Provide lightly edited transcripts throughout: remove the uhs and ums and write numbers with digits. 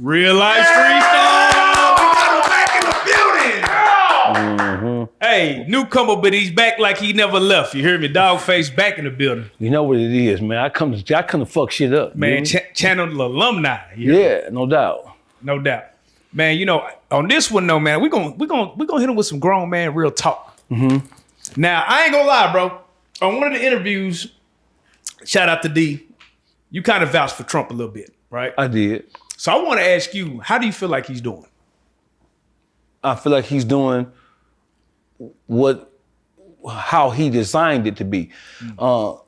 Reallyfe street stars. We got him back in the building. Hey, newcomer, but he's back like he never left. You hear me? DawgFace back in the building. You know what it is, man. I come to fuck shit up, Man, channel alumni. Yeah, no doubt. No doubt. Man, you know, on this one though, man, we're gonna hit him with some grown man real talk. Now, I ain't gonna lie, bro. On one of the interviews, shout out to D, you kind of vouched for Trump a little bit, right? I did. So I want to ask you, how do you feel like he's doing? I feel like he's doing how he designed it to be.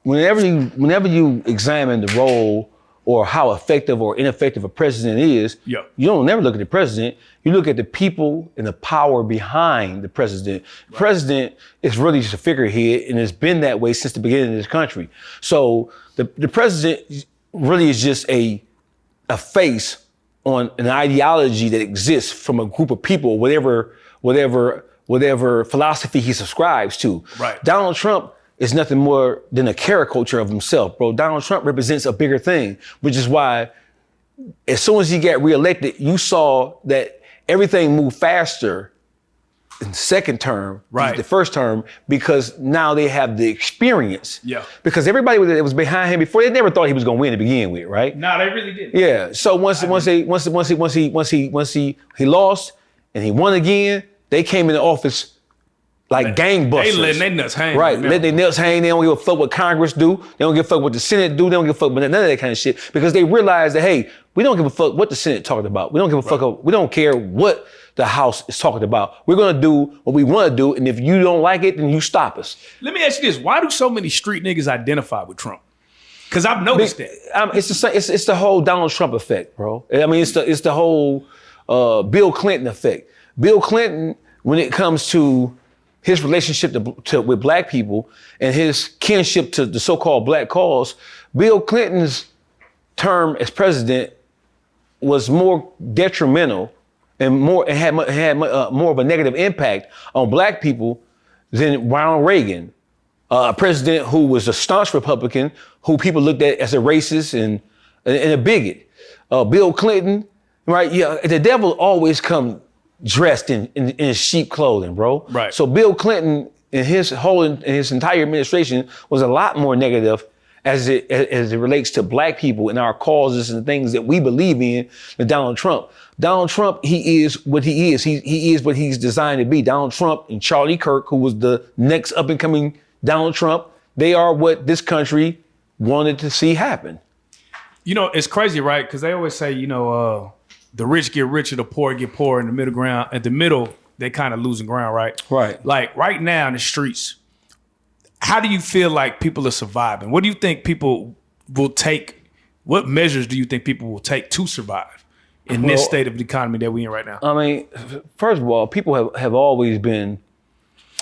Whenever you examine the role or how effective or ineffective a president is, you don't never look at the president. You look at the people and the power behind the president. The president is really just a figurehead, and it's been that way since the beginning of this country. So the president really is just a face on an ideology that exists from a group of people, whatever philosophy he subscribes to. Right. Donald Trump is nothing more than a caricature of himself, bro. Donald Trump represents a bigger thing, which is why as soon as he got reelected, you saw that everything moved faster in the second term, right, the first term, because now they have the experience. Yeah. Because everybody that was behind him before, they never thought he was gonna win to begin with, right? No, they really did. Yeah. So once he lost and he won again, they came into office like gangbusters. They letting their nuts hang. Right, let their nuts hang. They don't give a fuck what Congress do. They don't give a fuck what the Senate do. They don't give a fuck about none of that kind of shit, because they realize that, hey, we don't give a fuck what the Senate talking about. We don't give a fuck. We don't care what the House is talking about. We're gonna do what we want to do, and if you don't like it, then you stop us. Let me ask you this: why do so many street niggas identify with Trump? Because I've noticed that. It's the whole Donald Trump effect, bro. I mean, it's the whole Bill Clinton effect. Bill Clinton, when it comes to his relationship with black people and his kinship to the so-called black cause, Bill Clinton's term as president was more detrimental and had more of a negative impact on black people than Ronald Reagan, a president who was a staunch Republican, who people looked at as a racist and a bigot. Bill Clinton, right? Yeah, the devil always come dressed in sheep clothing, bro. Right. So Bill Clinton and his entire administration was a lot more negative as it relates to black people and our causes and things that we believe in than Donald Trump. Donald Trump, he is what he is. He is what he's designed to be. Donald Trump and Charlie Kirk, who was the next up and coming Donald Trump, they are what this country wanted to see happen. You know, it's crazy, right? Because they always say, you know, the rich get richer, the poor get poorer. In the middle ground, at the middle, they kind of losing ground, right? Right. Like right now in the streets, how do you feel like people are surviving? What do you think people will take? What measures do you think people will take to survive in this state of the economy that we in right now? I mean, first of all, people have always been.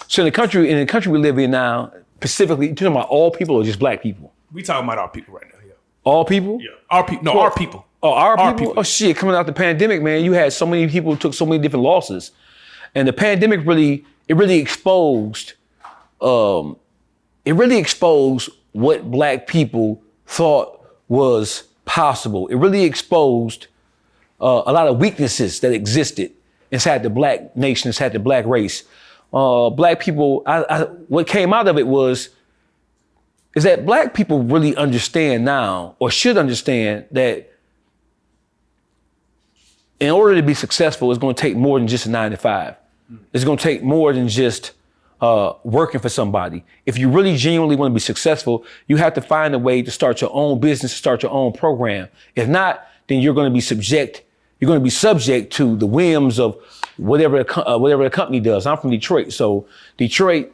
So in the country we live in now, specifically, you talking about all people or just black people? We talking about our people right now. Yeah. All people? Yeah. Our people. No, our people. Oh, our people? Oh shit! Coming out the pandemic, man, you had so many people who took so many different losses, and the pandemic really exposed. It really exposed what black people thought was possible. It really exposed a lot of weaknesses that existed inside the black nation, inside the black race. Black people, what came out of it is that black people really understand now, or should understand, that in order to be successful, it's going to take more than just a 9 to 5. It's going to take more than just working for somebody. If you really genuinely want to be successful, you have to find a way to start your own business, start your own program. If not, then you're going to be subject to the whims of whatever the company does. I'm from Detroit, so Detroit,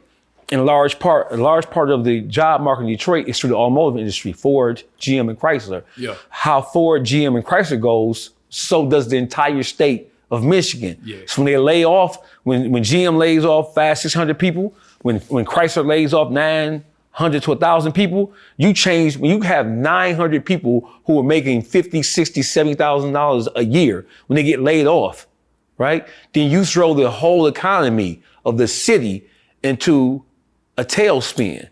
in a large part of the job market in Detroit is through the automotive industry, Ford, GM, and Chrysler. Yeah. How Ford, GM, and Chrysler goes, so does the entire state of Michigan. Yeah. So when they lay off, when GM lays off 500-600 people, when Chrysler lays off 900 to 1,000 people, when you have 900 people who are making $50,000, $60,000, $70,000 a year, when they get laid off, right? Then you throw the whole economy of the city into a tailspin.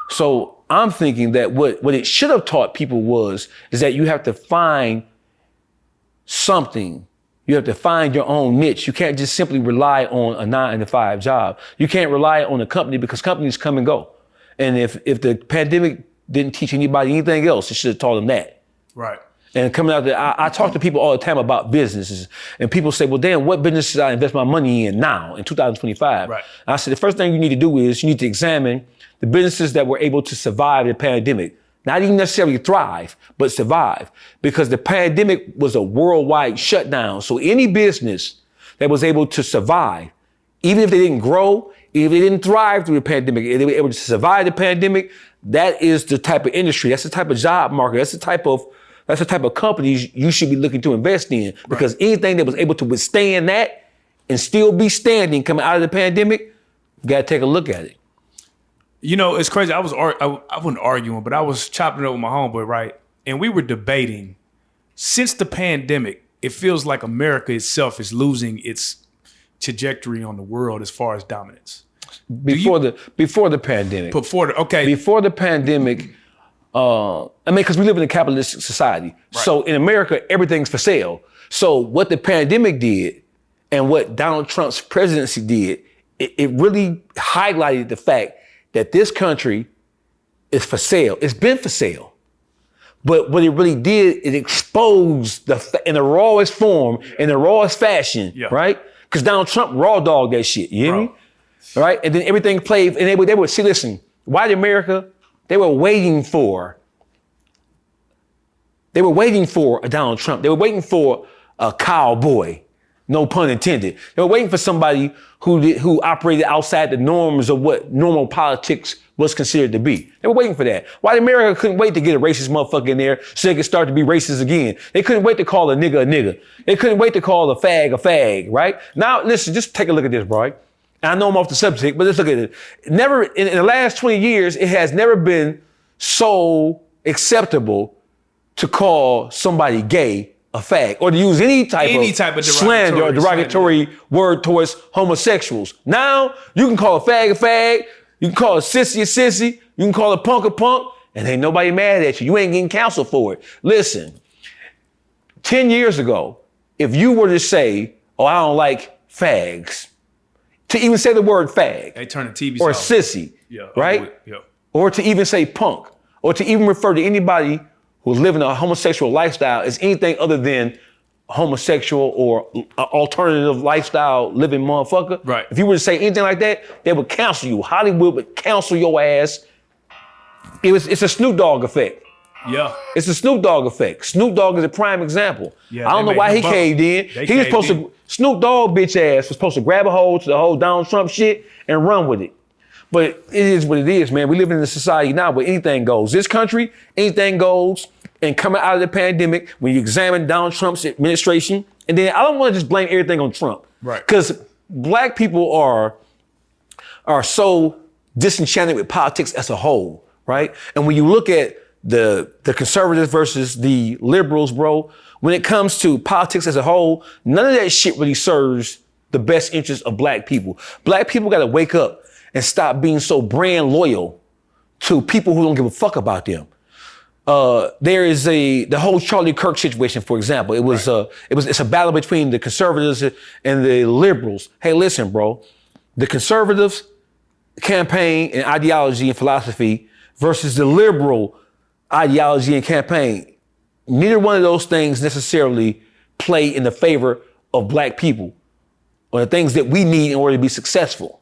So I'm thinking that what it should have taught people is that you have to find something. You have to find your own niche. You can't just simply rely on a 9-to-5 job. You can't rely on a company because companies come and go. And if the pandemic didn't teach anybody anything else, it should have taught them that. Right. And coming out there, I talk to people all the time about businesses, and people say, well, damn, what business should I invest my money in now, in 2025? Right. I said, the first thing you need to do is you need to examine the businesses that were able to survive the pandemic. Not even necessarily thrive, but survive. Because the pandemic was a worldwide shutdown. So any business that was able to survive, even if they didn't grow, if they didn't thrive through the pandemic, if they were able to survive the pandemic, that is the type of industry, that's the type of job market, that's the type of companies you should be looking to invest in. Because anything that was able to withstand that and still be standing coming out of the pandemic, you gotta take a look at it. You know, it's crazy. I wasn't arguing, but I was chopping it up with my homeboy, right? And we were debating, since the pandemic, it feels like America itself is losing its trajectory on the world as far as dominance. Before the pandemic. Before the pandemic, because we live in a capitalistic society. Right. So in America, everything's for sale. So what the pandemic did and what Donald Trump's presidency did, it really highlighted the fact that this country is for sale. It's been for sale. But what it really did, it exposed in the rawest form, in the rawest fashion, right? Because Donald Trump raw dogged that shit, you hear me? Right? And then everything played, and they would see, listen, white America, they were waiting for a Donald Trump. They were waiting for a cowboy, no pun intended. They were waiting for somebody who operated outside the norms of what normal politics was considered to be. They were waiting for that. White America couldn't wait to get a racist motherfucker in there so they could start to be racist again. They couldn't wait to call a nigga a nigga. They couldn't wait to call a fag, right? Now, listen, just take a look at this, bro. And I know I'm off the subject, but let's look at it. Never, in the last 20 years, it has never been so acceptable to call somebody gay a fag, or to use any type of slander or derogatory word towards homosexuals. Now, you can call a fag, you can call a sissy, you can call a punk, and ain't nobody mad at you. You ain't getting counseled for it. Listen, 10 years ago, if you were to say, oh, I don't like fags, to even say the word fag, they turn the TV or off. sissy, right? Or to even say punk, or to even refer to anybody who's living a homosexual lifestyle as anything other than homosexual or alternative lifestyle living motherfucker. Right. If you were to say anything like that, they would cancel you. Hollywood would cancel your ass. It's a Snoop Dogg effect. Yeah. It's a Snoop Dogg effect. Snoop Dogg is a prime example. Yeah, I don't know why he caved in. He was supposed to, Snoop Dogg bitch ass was supposed to grab a hold to the whole Donald Trump shit and run with it. But it is what it is, man. We live in a society now where anything goes. This country, anything goes. And coming out of the pandemic, when you examine Donald Trump's administration, and then I don't want to just blame everything on Trump. Right. Because black people are so disenchanted with politics as a whole, right? And when you look at the conservatives versus the liberals, bro, when it comes to politics as a whole, none of that shit really serves the best interest of black people. Black people got to wake up and stop being so brand loyal to people who don't give a fuck about them. There is the whole Charlie Kirk situation, for example. It's a battle between the conservatives and the liberals. Hey, listen, bro, the conservatives campaign and ideology and philosophy versus the liberal ideology and campaign. Neither one of those things necessarily play in the favor of black people or the things that we need in order to be successful.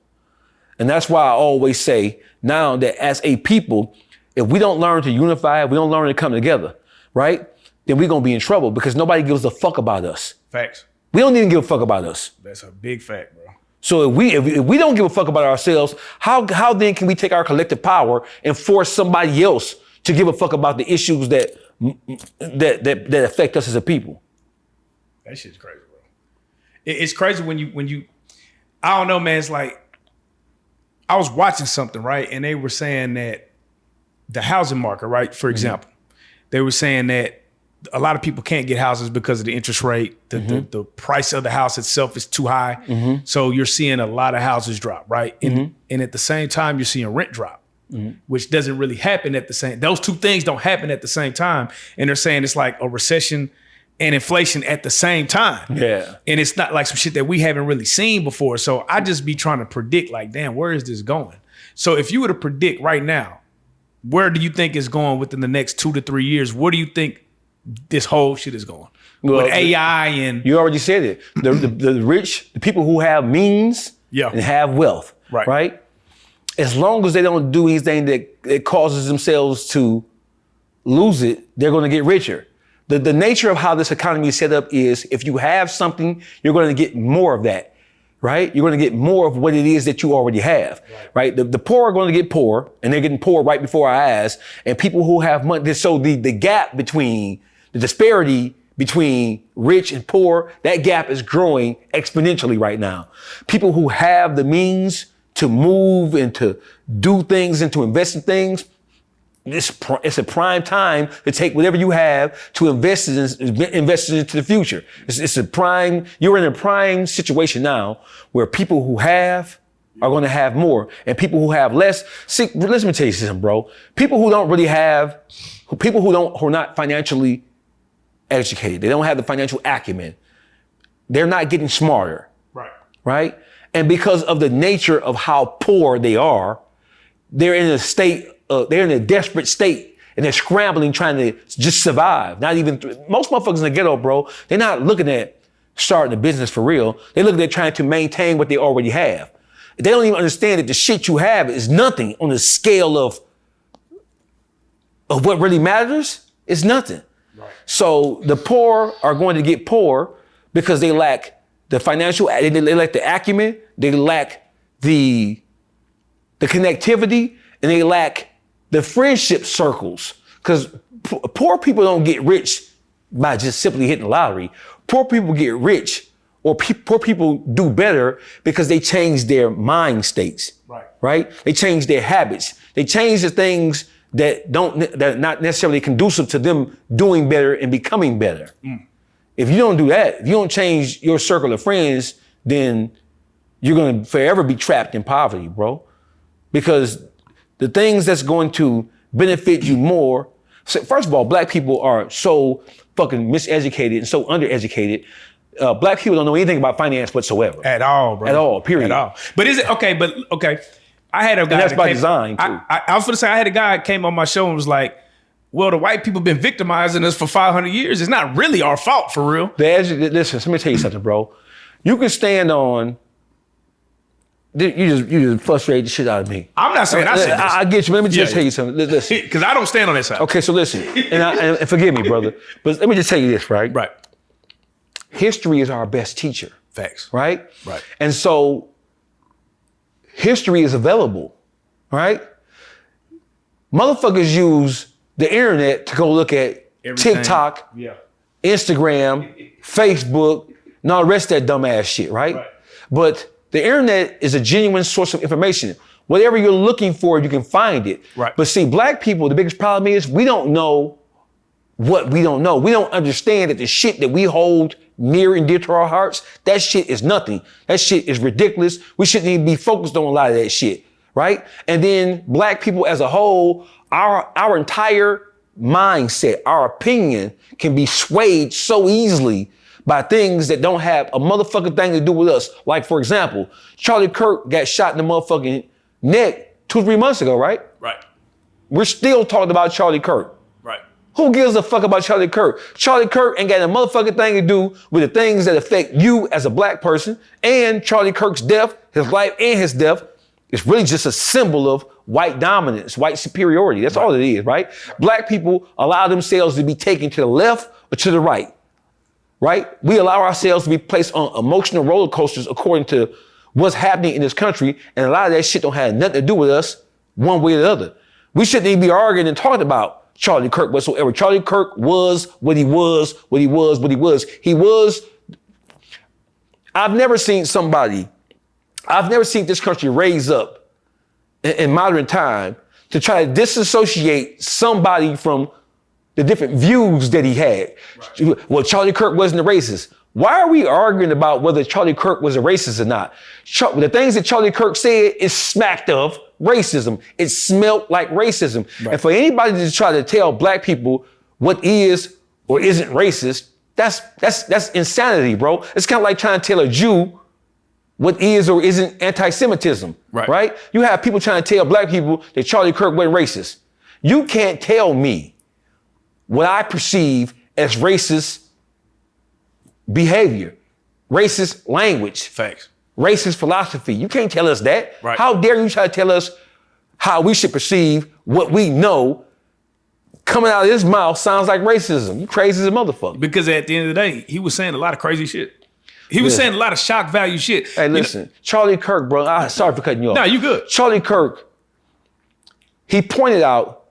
And that's why I always say now that as a people, if we don't learn to unify, if we don't learn to come together, right, then we're going to be in trouble because nobody gives a fuck about us. Facts. We don't even give a fuck about us. That's a big fact, bro. So if we don't give a fuck about ourselves, how then can we take our collective power and force somebody else to give a fuck about the issues that affect us as a people? That shit's crazy, bro. It's crazy when you, I don't know, man. It's like, I was watching something, right? And they were saying that the housing market, right? For example, they were saying that a lot of people can't get houses because of the interest rate. The price of the house itself is too high. So you're seeing a lot of houses drop, right? And at the same time, you're seeing rent drop, which doesn't really happen at the same, those two things don't happen at the same time. And they're saying it's like a recession and inflation at the same time. Yeah. And it's not like some shit that we haven't really seen before. So I just be trying to predict like, damn, where is this going? So if you were to predict right now, where do you think it's going within the next 2 to 3 years? Where do you think this whole shit is going? Well, with AI and... You already said it. The rich, the people who have means and have wealth, right? As long as they don't do anything that causes themselves to lose it, they're going to get richer. The nature of how this economy is set up is if you have something, you're going to get more of that, right? You're going to get more of what it is that you already have, right? The poor are going to get poor, and they're getting poor right before our eyes. And people who have money, so the gap between, the disparity between rich and poor, that gap is growing exponentially right now. People who have the means to move and to do things and to invest in things, it's a prime time to take whatever you have to invest it into the future. It's a prime, you're in a prime situation now where people who have are going to have more, and people who have less. See, let me tell you something, bro. People who don't really have, people who are not financially educated, they don't have the financial acumen, they're not getting smarter, right? And because of the nature of how poor they are, they're in a state, they're in a desperate state, and they're scrambling, trying to just survive. Not even, most motherfuckers in the ghetto, bro, they're not looking at starting a business for real. They're looking at trying to maintain what they already have. They don't even understand that the shit you have is nothing on the scale of what really matters. It's nothing. So the poor are going to get poor because they lack the financial, they lack the acumen, they lack the connectivity, and they lack the friendship circles. Because poor people don't get rich by just simply hitting the lottery. Poor people get rich, or poor people do better because they change their mind states, right? They change their habits. They change the things that are not necessarily conducive to them doing better and becoming better. If you don't do that, if you don't change your circle of friends, then you're going to forever be trapped in poverty, bro. Because the things that's going to benefit you more, so first of all, black people are so fucking miseducated and so undereducated. Black people don't know anything about finance whatsoever. At all, bro. At all, period. At all. But is it, okay. I had a guy. And that's by design, too. I was going to say, I had a guy that came on my show and was like, well, the white people been victimizing us for 500 years. It's not really our fault, for real. Listen, let me tell you something, bro. You can stand on, you just frustrate the shit out of me. I'm not saying I said this. I get you. Let me just tell you something. Listen. Because I don't stand on that side. Okay, so listen, and forgive me, brother, but let me just tell you this, right? Right. History is our best teacher. Facts. Right? Right. And so history is available, right? Motherfuckers use the internet to go look at everything. TikTok, Instagram, Facebook, and all the rest of that dumbass shit, right? But the internet is a genuine source of information. Whatever you're looking for, you can find it. Right. But see, black people, the biggest problem is we don't know what we don't know. We don't understand that the shit that we hold near and dear to our hearts, that shit is nothing. That shit is ridiculous. We shouldn't even be focused on a lot of that shit, right? And then black people as a whole, our entire mindset, our opinion can be swayed so easily by things that don't have a motherfucking thing to do with us. Like, for example, Charlie Kirk got shot in the motherfucking neck 2-3 months ago, right? Right. We're still talking about Charlie Kirk. Right. Who gives a fuck about Charlie Kirk? Charlie Kirk ain't got a motherfucking thing to do with the things that affect you as a black person. And Charlie Kirk's death, his life and his death, is really just a symbol of white dominance, white superiority. That's all it is, right? Black people allow themselves to be taken to the left or to the right, right? We allow ourselves to be placed on emotional roller coasters according to what's happening in this country. And a lot of that shit don't have nothing to do with us one way or the other. We shouldn't even be arguing and talking about Charlie Kirk whatsoever. Charlie Kirk was what he was, what he was, what he was. He was, I've never seen this country raise up in modern time to try to disassociate somebody from the different views that he had. Right. Well, Charlie Kirk wasn't a racist. Why are we arguing about whether Charlie Kirk was a racist or not? The things that Charlie Kirk said is smacked of racism. It smelt like racism. Right. And for anybody to try to tell black people what is or isn't racist, That's insanity, bro. It's kind of like trying to tell a Jew what is or isn't anti-Semitism, right? You have people trying to tell black people that Charlie Kirk wasn't racist. You can't tell me what I perceive as racist behavior, racist language, facts, racist philosophy. You can't tell us that. Right. How dare you try to tell us how we should perceive what we know coming out of his mouth sounds like racism. You crazy as a motherfucker. Because at the end of the day, he was saying a lot of crazy shit. He was saying a lot of shock value shit. Hey, listen, Charlie Kirk, bro, sorry for cutting you off. No, you good. Charlie Kirk, he pointed out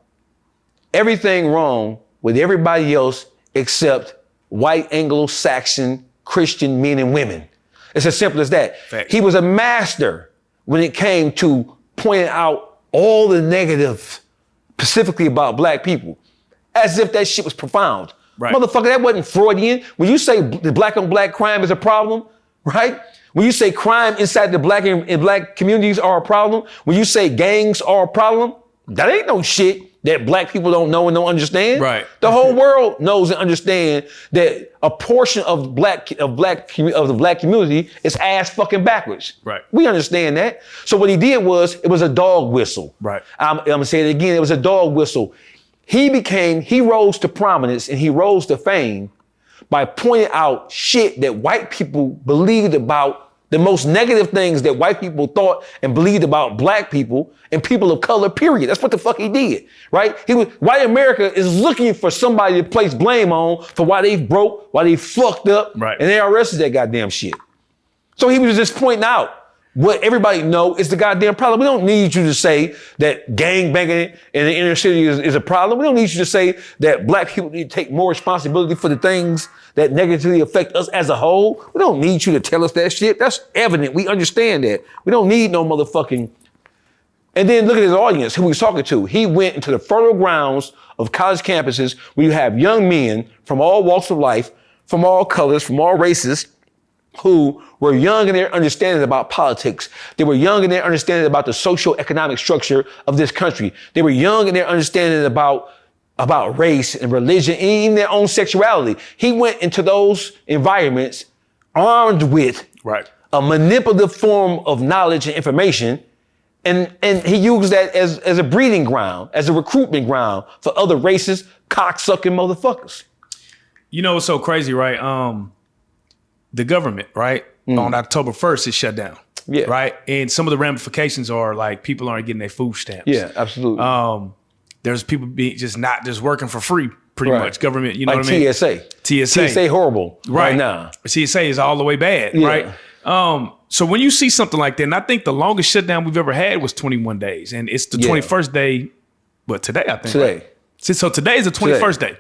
everything wrong with everybody else except white Anglo-Saxon Christian men and women. It's as simple as that. Fact. He was a master when it came to pointing out all the negative, specifically about black people, as if that shit was profound. Right. Motherfucker, that wasn't Freudian. When you say the black on black crime is a problem, right? When you say crime inside the black and black communities are a problem, when you say gangs are a problem, that ain't no shit that black people don't know and don't understand. Right. The whole world knows and understands that a portion of the black community is ass fucking backwards. Right. We understand that. So what he did was, it was a dog whistle. Right. I'm gonna say it again. It was a dog whistle. He rose to prominence and he rose to fame by pointing out shit that white people believed about, the most negative things that white people thought and believed about black people and people of color, period. That's what the fuck he did, right? White America is looking for somebody to place blame on for why they broke, why they fucked up, right, and they arrested that goddamn shit. So he was just pointing out what everybody know is the goddamn problem. We don't need you to say that gangbanging in the inner city is a problem. We don't need you to say that black people need to take more responsibility for the things that negatively affect us as a whole. We don't need you to tell us that shit. That's evident. We understand that. We don't need no motherfucking. And then look at his audience, who he was talking to. He went into the fertile grounds of college campuses where you have young men from all walks of life, from all colors, from all races, who were young in their understanding about politics. They were young in their understanding about the socio-economic structure of this country. They were young in their understanding about race and religion and even their own sexuality. He went into those environments armed with a manipulative form of knowledge and information, and he used that as a breeding ground, as a recruitment ground for other racist, cocksucking motherfuckers. You know what's so crazy, right? The government, right? On October 1st, is shut down. Yeah. Right? And some of the ramifications are like people aren't getting their food stamps. Yeah, absolutely. There's people not just working for free, pretty much. Government, you know like what I mean? TSA horrible right now. TSA is all the way bad, right? So when you see something like that, and I think the longest shutdown we've ever had was 21 days. And it's the 21st day, but today, I think. Today. Right? So today is the 21st day.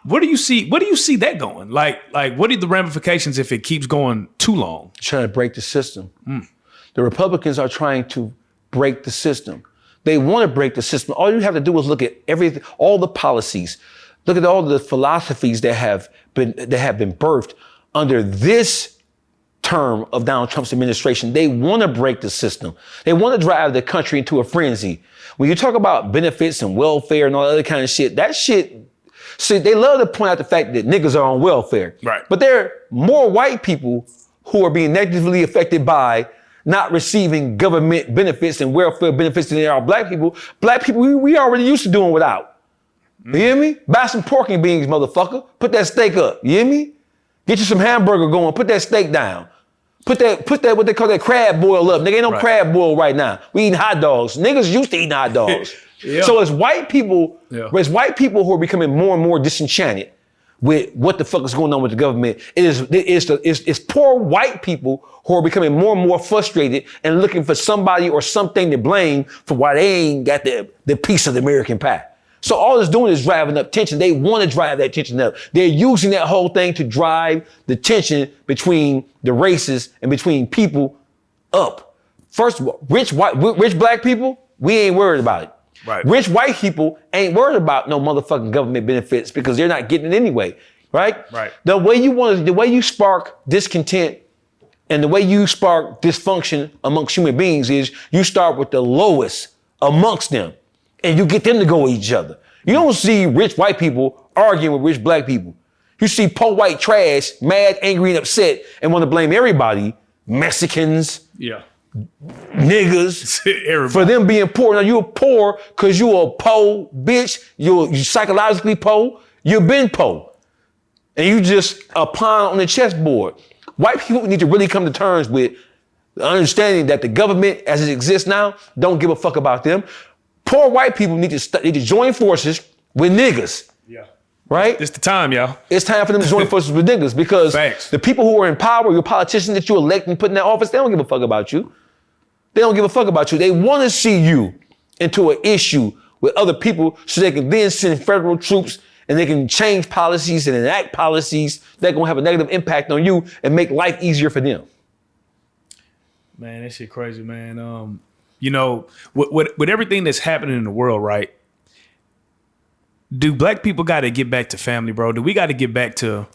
What do you see that going? Like what are the ramifications if it keeps going too long? Trying to break the system. The Republicans are trying to break the system. They want to break the system. All you have to do is look at everything, all the policies, look at all the philosophies that have been birthed under this term of Donald Trump's administration. They want to break the system. They want to drive the country into a frenzy. When you talk about benefits and welfare and all that other kind of shit, that shit. See, they love to point out the fact that niggas are on welfare. Right. But there are more white people who are being negatively affected by not receiving government benefits and welfare benefits than there are black people. Black people, we already used to doing without. You hear me? Buy some pork and beans, motherfucker. Put that steak up. You hear me? Get you some hamburger going. Put that steak down. Put that what they call that crab boil up. Nigga, ain't no crab boil right now. We eating hot dogs. Niggas used to eating hot dogs. Yeah. So it's white people who are becoming more and more disenchanted with what the fuck is going on with the government. It's poor white people who are becoming more and more frustrated and looking for somebody or something to blame for why they ain't got the piece of the American pie. So all it's doing is driving up tension. They want to drive that tension up. They're using that whole thing to drive the tension between the races and between people up. First of all, rich black people, we ain't worried about it. Right. Rich white people ain't worried about no motherfucking government benefits because they're not getting it anyway, right? Right. The way you spark discontent and the way you spark dysfunction amongst human beings is you start with the lowest amongst them and you get them to go with each other. You don't see rich white people arguing with rich black people. You see poor white trash, mad, angry, and upset, and want to blame everybody, Mexicans, Yeah. niggas, Everybody. for them being poor. Now you're poor because you're a poor bitch. You're psychologically poor. You've been poor. And you just a pawn on the chessboard. White people need to really come to terms with the understanding that the government as it exists now don't give a fuck about them. Poor white people need to join forces with niggas. Yeah. Right? It's the time, y'all. It's time for them to join forces with niggas because Facts. the people who are in power, your politicians that you elect and put in that office, they don't give a fuck about you. They don't give a fuck about you. They want to see you into an issue with other people so they can then send federal troops and they can change policies and enact policies that going to have a negative impact on you and make life easier for them. Man, that shit crazy, man. You know, with everything that's happening in the world, right? Do black people got to get back to family, bro? Do we got to get back to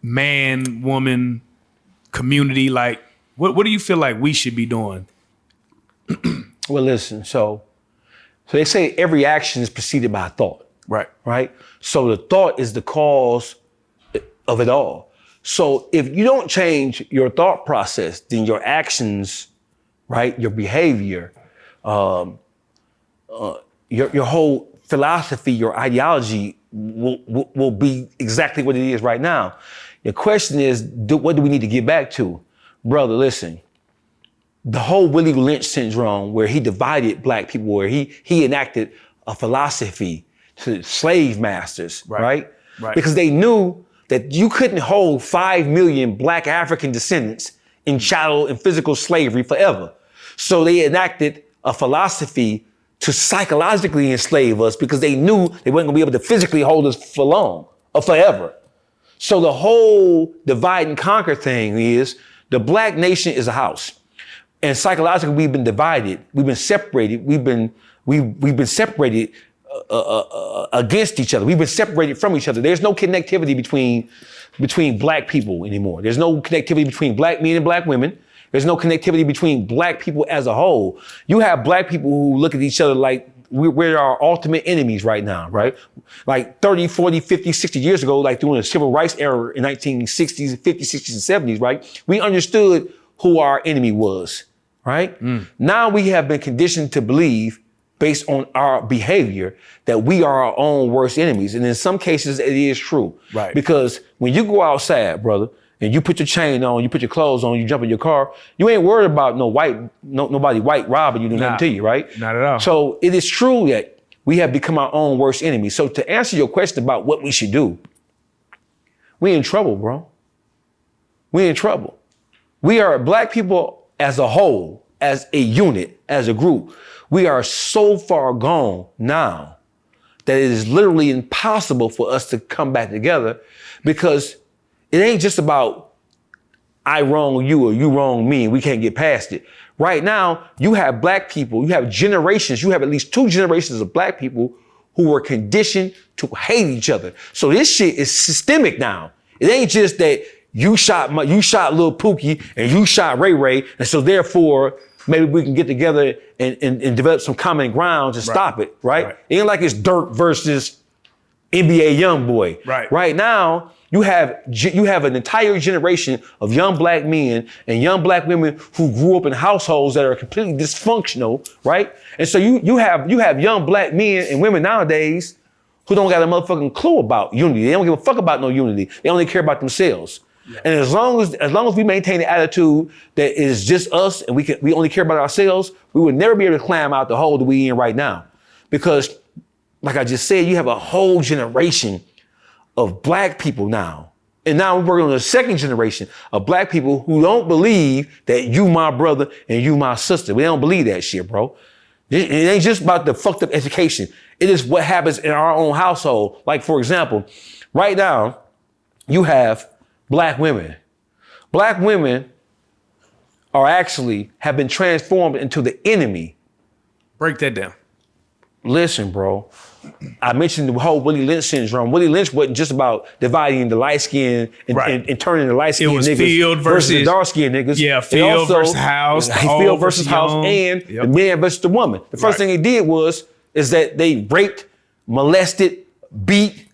man, woman, community? Like, what do you feel like we should be doing? Well, listen, so they say every action is preceded by a thought. Right. Right? So the thought is the cause of it all. So if you don't change your thought process, then your actions, right, your behavior, your whole philosophy, your ideology will be exactly what it is right now. The question is, what do we need to get back to? Brother, listen, the whole Willie Lynch syndrome where he divided black people, where he enacted a philosophy to slave masters, right? Because they knew that you couldn't hold 5 million black African descendants in chattel and physical slavery forever. So they enacted a philosophy to psychologically enslave us because they knew they weren't gonna be able to physically hold us for long or forever. So the whole divide and conquer thing is the black nation is a house. And psychologically, we've been divided. We've been separated. We've been separated against each other. We've been separated from each other. There's no connectivity between black people anymore. There's no connectivity between black men and black women. There's no connectivity between black people as a whole. You have black people who look at each other like we're our ultimate enemies right now, right? Like 30, 40, 50, 60 years ago, like during the civil rights era in 1960s, 50s, 60s, and 70s, right? We understood who our enemy was, right? Now we have been conditioned to believe based on our behavior that we are our own worst enemies. And in some cases, it is true. Right. Because when you go outside, brother, and you put your chain on, you put your clothes on, you jump in your car, you ain't worried about nobody white robbing you, doing nothing to you, right? Not at all. So it is true that we have become our own worst enemy. So to answer your question about what we should do, we in trouble, bro. We in trouble. We are black people as a whole, as a unit, as a group. We are so far gone now that it is literally impossible for us to come back together because it ain't just about I wrong you or you wrong me and we can't get past it. Right now, you have black people, you have generations, you have at least 2 generations of black people who were conditioned to hate each other. So this shit is systemic now. It ain't just that you shot Lil Pookie and you shot Ray Ray, and so therefore maybe we can get together and develop some common grounds and stop it, right? It ain't like it's Dirk versus NBA Youngboy. Right now, you have an entire generation of young black men and young black women who grew up in households that are completely dysfunctional, right? And so you have young black men and women nowadays who don't got a motherfucking clue about unity. They don't give a fuck about no unity. They only care about themselves. Yeah. And as long as we maintain the attitude that it is just us and we only care about ourselves, we would never be able to climb out the hole that we in right now. Because like I just said, you have a whole generation of black people now. And now we're working on the second generation of black people who don't believe that you my brother and you my sister. We don't believe that shit, bro. It ain't just about the fucked up education. It is what happens in our own household. Like, for example, right now, you have black women. Black women have been transformed into the enemy. Break that down. Listen, bro. I mentioned the whole Willie Lynch syndrome. Willie Lynch wasn't just about dividing the light skin and turning the light skin niggas field versus the dark skin niggas. Yeah, field versus house. Field versus house and the man versus the woman. The first thing they did is that they raped, molested, beat,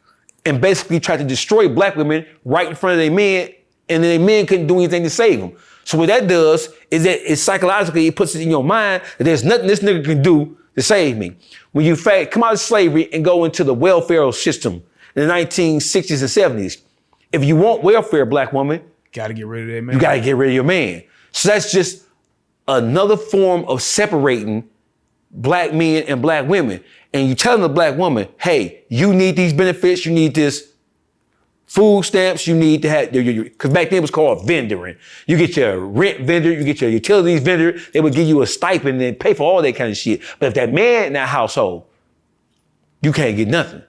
and basically tried to destroy black women right in front of their men, and then their men couldn't do anything to save them. So what that does is that it psychologically, it puts it in your mind that there's nothing this nigga can do to save me. When you come out of slavery and go into the welfare system in the 1960s and 70s, if you want welfare, black woman, Gotta get rid of that man. you gotta get rid of your man. So that's just another form of separating black men and black women. And you telling the black woman, hey, you need these benefits, you need this food stamps, you need to have, because back then it was called vendoring. You get your rent vendor, you get your utilities vendor, they would give you a stipend and pay for all that kind of shit. But if that man in that household, you can't get nothing.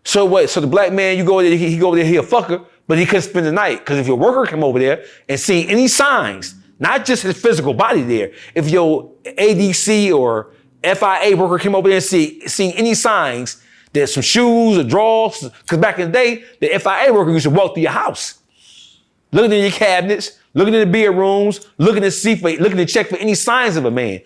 So what? So the black man, you go there, he go over there, he a fucker, but he couldn't spend the night. Because if your worker come over there and see any signs, not just his physical body there, if your ADC or FIA worker came over there and see any signs that some shoes or drawers, because back in the day, the FIA worker used to walk through your house, looking in your cabinets, looking in the bedrooms, looking to check for any signs of a man.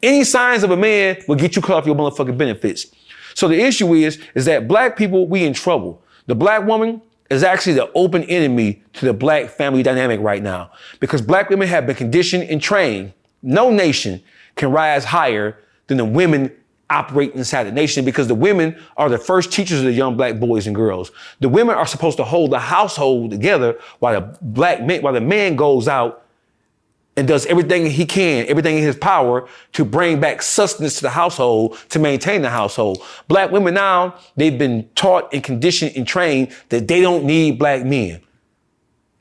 Any signs of a man will get you cut off your motherfucking benefits. So the issue is that black people, we in trouble. The black woman is actually the open enemy to the black family dynamic right now, because black women have been conditioned and trained. No nation can rise higher than the women operate inside the nation, because the women are the first teachers of the young black boys and girls. The women are supposed to hold the household together while the man goes out and does everything he can, everything in his power to bring back sustenance to the household, to maintain the household. Black women now, they've been taught and conditioned and trained that they don't need black men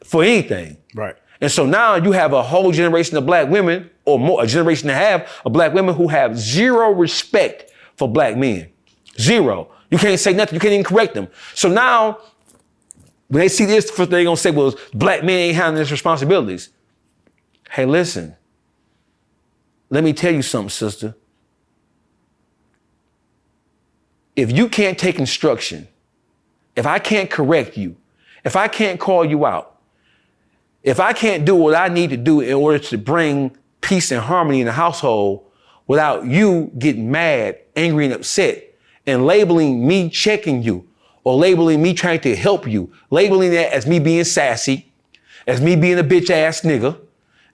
for anything. Right. And so now you have a whole generation of black women, or more, a generation and a half of black women who have zero respect for black men. Zero. You can't say nothing. You can't even correct them. So now, when they see this, first thing they're going to say, well, black men ain't handling his responsibilities. Hey, listen, let me tell you something, sister. If you can't take instruction, if I can't correct you, if I can't call you out, if I can't do what I need to do in order to bring peace and harmony in the household without you getting mad, angry, and upset, and labeling me checking you, or labeling me trying to help you, labeling that as me being sassy, as me being a bitch ass nigga,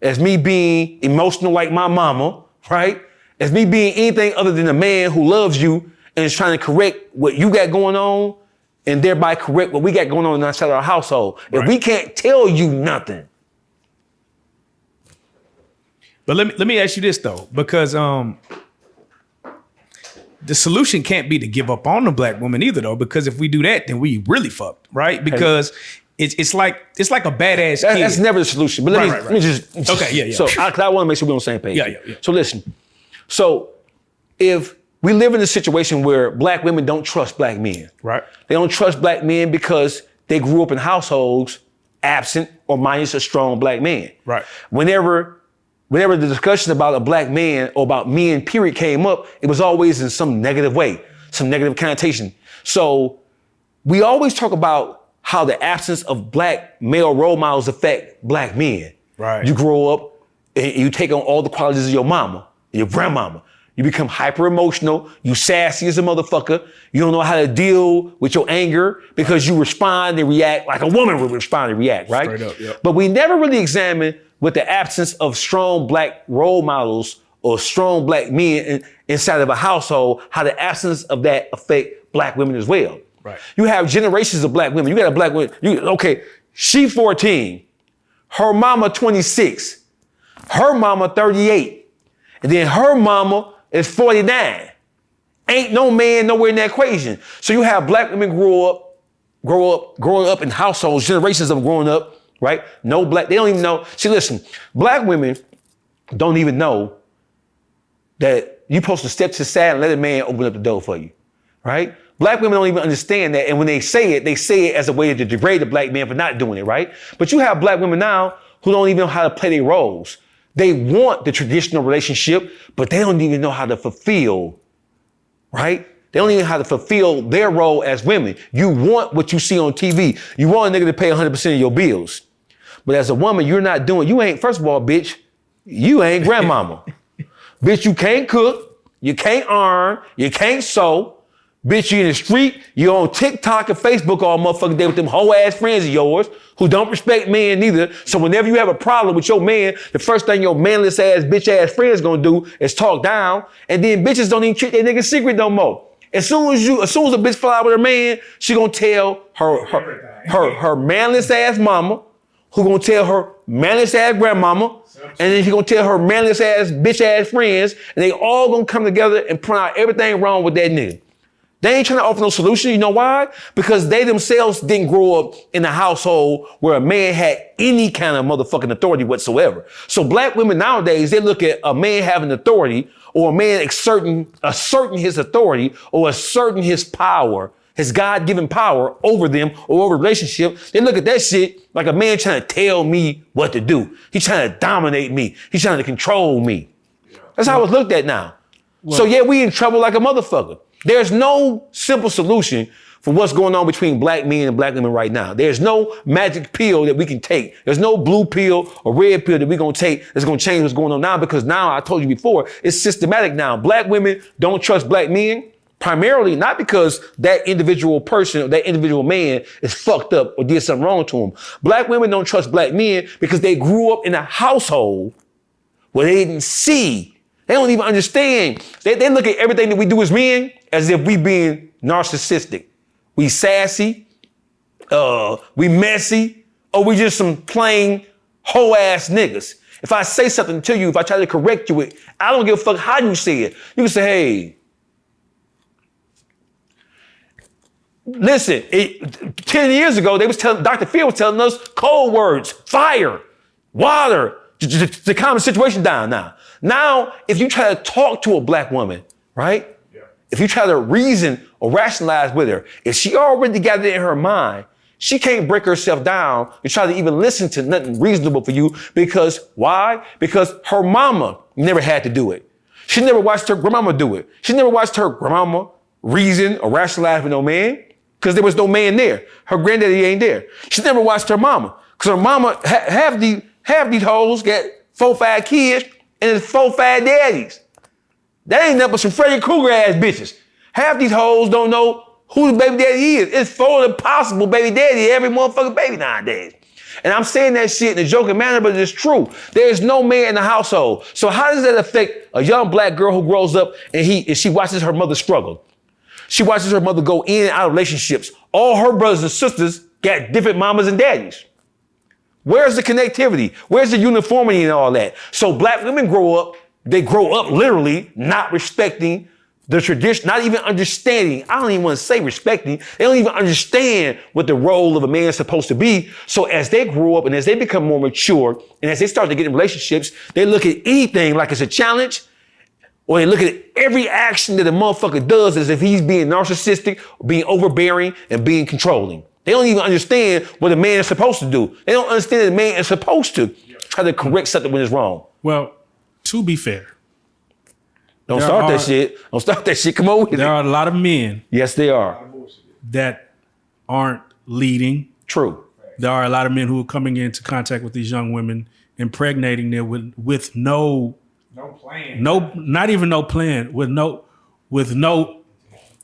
as me being emotional like my mama, right? As me being anything other than a man who loves you and is trying to correct what you got going on and thereby correct what we got going on inside our household. Right. If we can't tell you nothing. But let me ask you this though, because the solution can't be to give up on the black woman either though, because if we do that, then we really fucked, right? Because it's like a badass kid. That's never the solution. But let me just okay, yeah. So I want to make sure we're on the same page. Yeah. So listen. So if we live in a situation where black women don't trust black men, right? They don't trust black men because they grew up in households absent or minus a strong black man. Right. Whenever the discussion about a black man or about men period came up, it was always in some negative way, some negative connotation. So we always talk about how the absence of black male role models affect black men. Right. You grow up and you take on all the qualities of your mama, your grandmama. You become hyper emotional. You sassy as a motherfucker. You don't know how to deal with your anger because you respond and react like a woman would respond and react, right? Straight up, yeah. But we never really examine with the absence of strong black role models or strong black men inside of a household, how the absence of that affect black women as well. Right. You have generations of black women. You got a black woman, she 14, her mama 26, her mama 38, and then her mama is 49. Ain't no man nowhere in that equation. So you have black women growing up in households, generations of them growing up, right? No black, they don't even know. See, listen, black women don't even know that you're supposed to step to the side and let a man open up the door for you, right? Black women don't even understand that. And when they say it as a way to degrade the black man for not doing it, right? But you have black women now who don't even know how to play their roles. They want the traditional relationship, but they don't even know how to fulfill, right? They don't even know how to fulfill their role as women. You want what you see on TV. You want a nigga to pay 100% of your bills. But as a woman, first of all, bitch, you ain't grandmama. Bitch, you can't cook, you can't iron, you can't sew. Bitch, you in the street, you on TikTok and Facebook all motherfucking day with them hoe ass friends of yours who don't respect men neither. So whenever you have a problem with your man, the first thing your manless ass, bitch ass friends gonna do is talk down. And then bitches don't even treat their nigga secret no more. As soon as a bitch fly out with her man, she gonna tell her manless ass mama, who gonna tell her manless ass grandmama, and then she gonna tell her manless ass bitch ass friends, and they all gonna come together and point out everything wrong with that nigga. They ain't trying to offer no solution. You know why? Because they themselves didn't grow up in a household where a man had any kind of motherfucking authority whatsoever. So black women nowadays, they look at a man having authority or a man asserting his authority or asserting his power, his God-given power over them or over a relationship. They look at that shit like a man trying to tell me what to do. He's trying to dominate me. He's trying to control me. That's how it's looked at now. So yeah, we in trouble like a motherfucker. There's no simple solution for what's going on between black men and black women right now. There's no magic pill that we can take. There's no blue pill or red pill that we're going to take that's going to change what's going on now, because now, I told you before, it's systematic now. Black women don't trust black men, primarily not because that individual person or that individual man is fucked up or did something wrong to them. Black women don't trust black men because they grew up in a household where they didn't see. They don't even understand. They look at everything that we do as men as if we being narcissistic. We sassy, we messy, or we just some plain hoe ass niggas. If I say something to you, if I try to correct you, I don't give a fuck how you say it. You can say, hey, listen, 10 years ago, Dr. Phil was telling us code words, fire, water, to calm the situation down now. Now, if you try to talk to a black woman, right? Yeah. If you try to reason or rationalize with her, if she already got it in her mind, she can't break herself down and try to even listen to nothing reasonable for you. Because why? Because her mama never had to do it. She never watched her grandmama do it. She never watched her grandmama reason or rationalize with no man, because there was no man there. Her granddaddy ain't there. She never watched her mama, because her mama have these hoes got 4, 5 kids, and it's 4, 5 daddies. That ain't nothing but some Freddy Krueger ass bitches. Half these hoes don't know who the baby daddy is. It's 4 impossible baby daddy, every motherfucking baby nowadays. And I'm saying that shit in a joking manner, but it's true. There's no man in the household. So how does that affect a young black girl who grows up and she watches her mother struggle? She watches her mother go in and out of relationships. All her brothers and sisters got different mamas and daddies. Where's the connectivity? Where's the uniformity and all that? So black women grow up literally not respecting the tradition, not even understanding. I don't even want to say respecting. They don't even understand what the role of a man is supposed to be. So as they grow up and as they become more mature and as they start to get in relationships, they look at anything like it's a challenge, or they look at every action that a motherfucker does as if he's being narcissistic, being overbearing, and being controlling. They don't even understand what a man is supposed to do. They don't understand that a man is supposed to try to correct something when it's wrong. Well, to be fair, Don't start that shit. Don't start that shit. Come on with it. There are a lot of men. Yes, they are. That aren't leading. True. There are a lot of men who are coming into contact with these young women, impregnating them with no plan. Not even no plan, with no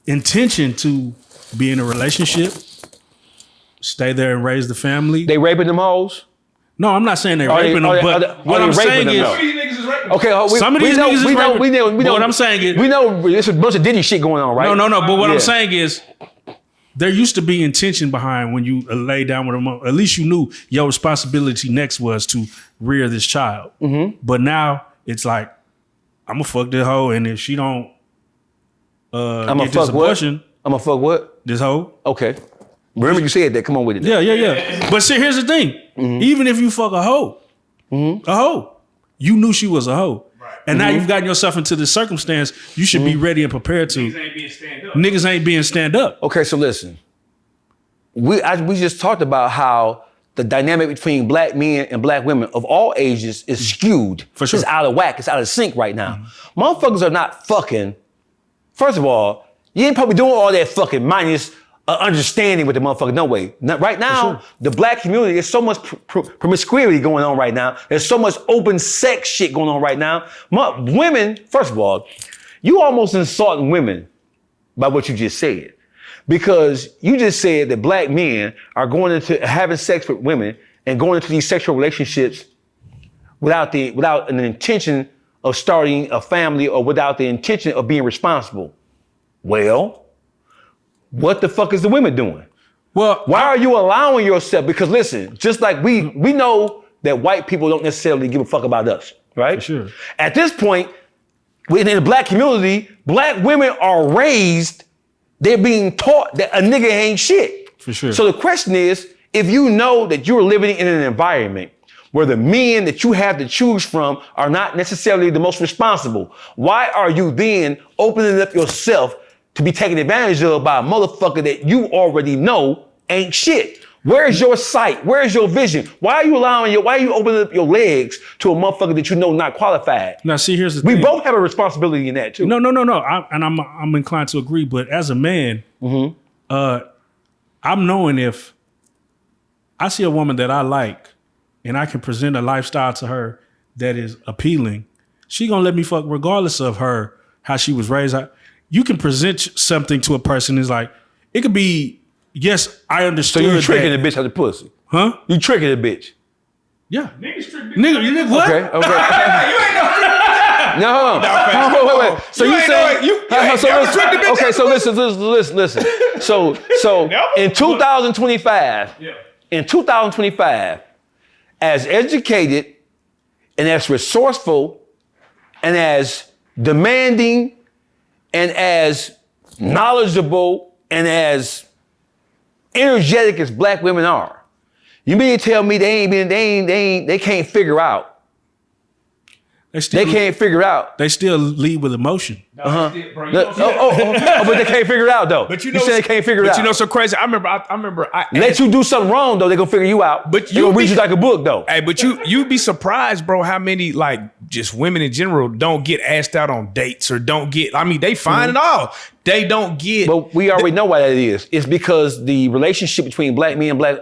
intention to be in a relationship, stay there and raise the family. They raping them hoes? No, I'm not saying they're raping them, but what I'm saying is, okay, some of these niggas is raping. We know. What I'm saying is, we know there's a bunch of Diddy shit going on, right? No. But what I'm saying is, there used to be intention behind when you lay down with a mom. At least you knew your responsibility next was to rear this child. Mm-hmm. But now it's like, I'm gonna fuck this hoe, and if she don't get this abortion, I'm gonna fuck what? This hoe. Okay. Remember you said that. Come on with it. Yeah. But see, here's the thing. Mm-hmm. Even if you fuck a hoe, a hoe, you knew she was a hoe. Right. And now you've gotten yourself into this circumstance, you should be ready and prepared to. Niggas ain't being stand up. Okay, so listen. We just talked about how the dynamic between black men and black women of all ages is skewed. For sure. It's out of whack. It's out of sync right now. Motherfuckers are not fucking. First of all, you ain't probably doing all that fucking minus understanding with the motherfucker. No way. Right now, the black community, there's so much promiscuity going on right now. There's so much open sex shit going on right now. Women, first of all, you almost insulting women by what you just said. Because you just said that black men are going into having sex with women and going into these sexual relationships without an intention of starting a family or without the intention of being responsible. Well, what the fuck is the women doing? Well, why are you allowing yourself? Because listen, just like we know that white people don't necessarily give a fuck about us, right? For sure. At this point, within the black community, black women are raised, they're being taught that a nigga ain't shit. For sure. So the question is, if you know that you're living in an environment where the men that you have to choose from are not necessarily the most responsible, why are you then opening up yourself to be taken advantage of by a motherfucker that you already know ain't shit? Where's your sight? Where's your vision? Why are you opening up your legs to a motherfucker that you know not qualified? Now, see, here's the We thing. both have a responsibility in that too. No. I'm inclined to agree, but as a man, I'm knowing if I see a woman that I like and I can present a lifestyle to her that is appealing, she gonna let me fuck regardless of how she was raised. You can present something to a person. It's like, it could be, yes, I So understood. you tricking that. the bitch out the pussy? Huh? You tricking the bitch? Yeah. Niggas trick bitches. Nigga, you nigga, what? Okay. You ain't no. No, wait. So You you ain't saying know it. You ain't so never listen, tricked the bitch okay? out So the listen. So Never? in 2025, as educated and as resourceful and as demanding and as knowledgeable and as energetic as black women are, you mean to tell me they can't figure out? They can't figure out. They still lead with emotion. Bro, you know But they can't figure it out though. But you said they can't figure it out. But you know, so crazy. I remember. Let you do something wrong though, they gonna figure you out. But they gonna read you like a book though. Hey, but you'd be surprised, bro, how many like just women in general don't get asked out on dates or don't get. I mean, they fine and all. They don't get. But we already know why that is. It's because the relationship between black men and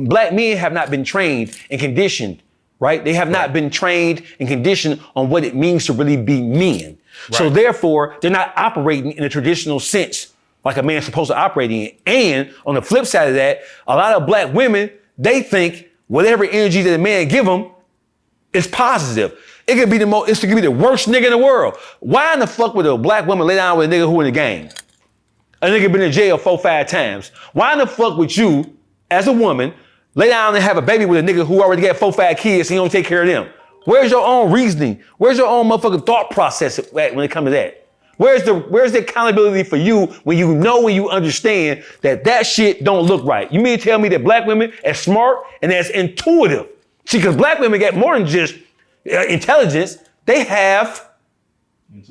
black men have not been trained and conditioned. Right? They have not been trained and conditioned on what it means to really be men. Right. So therefore, they're not operating in a traditional sense like a man's supposed to operate in. And on the flip side of that, a lot of black women, they think whatever energy that a man give them is positive. It could be it could be the worst nigga in the world. Why in the fuck would a black woman lay down with a nigga who in the gang? A nigga been in jail 4-5 times. Why in the fuck would you, as a woman, lay down and have a baby with a nigga who already got 4-5 kids and he don't take care of them? Where's your own reasoning? Where's your own motherfucking thought process when it comes to that? Where's the accountability for you when you know and you understand that shit don't look right? You mean to tell me that black women as smart and as intuitive? See, because black women get more than just intelligence. They have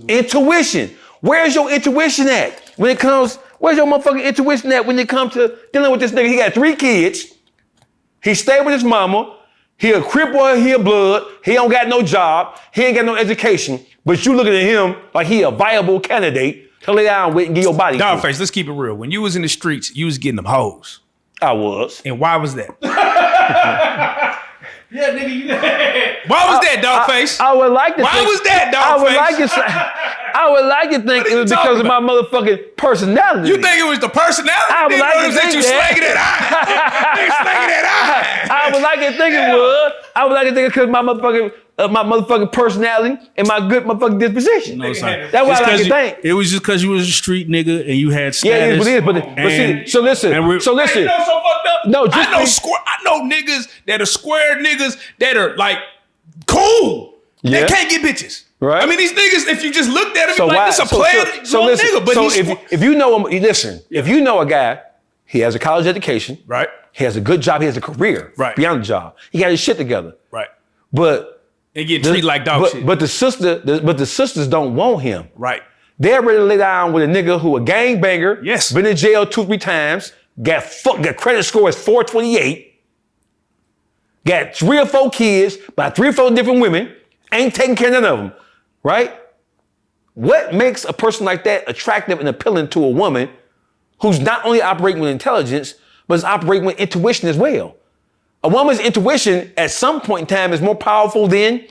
intuition. Where's your intuition at when it comes? Where's your motherfucking intuition at when it comes to dealing with this nigga? He got 3 kids. He stayed with his mama. He a crip boy, he a blood. He don't got no job. He ain't got no education. But you looking at him like he a viable candidate to lay down with and get your body. DawgFace, let's keep it real. When you was in the streets, you was getting them hoes. I was. And why was that? Yeah, nigga. Why was that, DawgFace? I would like to Why think, was that, I would like to think it was because of my motherfucking personality. You think it was the personality? I would like to think you that. slanging that eye. You slanging that eye. I would like to think it was. I would like to think it because my motherfucking personality and my good motherfucking disposition. No, sorry. That's why I It's like to 'cause think. It was just because you was a street nigga and you had Yeah, status. it is. But see, so listen. You know so fucked up? No, just I know niggas that are square niggas that are like cool. Yeah. They can't get bitches. Right. I mean, these niggas, if you just looked at them, So you're why? like, this a player Listen. nigga. But So he's if you know him, listen. If you know a guy, he has a college education. right, He has a good job. He has a career. Right. Beyond the job, he got his shit together. right, But and get treated like dog shit. But the sisters don't want him. Right. They're ready to lay down with a nigga who a gangbanger. Yes. Been in jail 2-3 times. Got credit score is 428. Got 3 or 4 kids by 3 or 4 different women. Ain't taking care of none of them. Right? What makes a person like that attractive and appealing to a woman who's not only operating with intelligence, but is operating with intuition as well? A woman's intuition at some point in time is more powerful than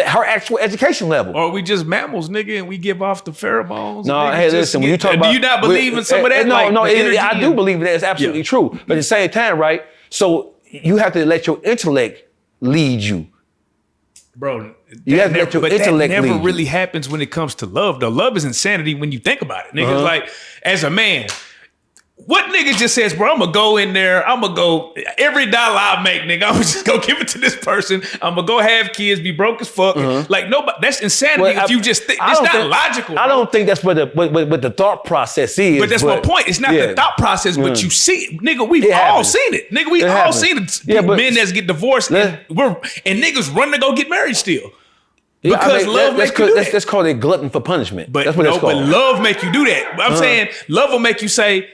her actual education level. Or we just mammals, nigga, and we give off the pheromones. No, hey, listen, when you talk about... Do you not believe in some of that? No, like, no, I do believe that. It's absolutely true. But at the same time, right? So you have to let your intellect lead you. Bro, you have to let your intellect that never lead really you. happens when it comes to love, though. Love is insanity when you think about it. Nigga, like, as a man... What nigga just says, bro, I'm gonna go in there, I'm gonna go, every dollar I make, nigga, I'm just gonna give it to this person. I'm gonna go have kids, be broke as fuck. Like, nobody, that's insanity if you just think, it's not logical. I don't think that's what the thought process is. But that's my point. It's not the thought process, but you see it. Nigga, we've all seen it. Nigga, we all seen it. Men that get divorced and niggas run to go get married still. Because love make you do that. That's called a glutton for punishment. But that's what it's called. But love make you do that. I'm saying love will make you say,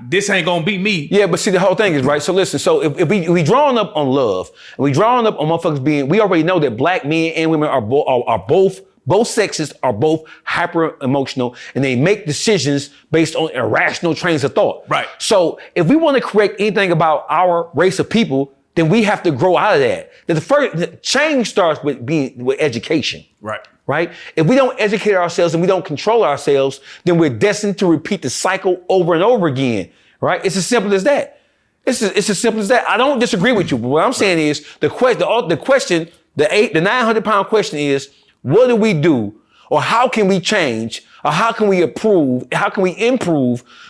this ain't gonna be me. Yeah, but see, the whole thing is, right? So listen, so if we drawing up on love, and we drawing up on motherfuckers being, we already know that black men and women are both sexes are both hyper emotional, and they make decisions based on irrational trains of thought. Right. So if we want to correct anything about our race of people, then we have to grow out of that. The change starts with education. Right. Right? If we don't educate ourselves and we don't control ourselves, then we're destined to repeat the cycle over and over again. Right? It's as simple as that. It's as simple as that. I don't disagree with you, but what I'm saying is the question, the 900-pound question is, what do we do, or how can we change, or how can we improve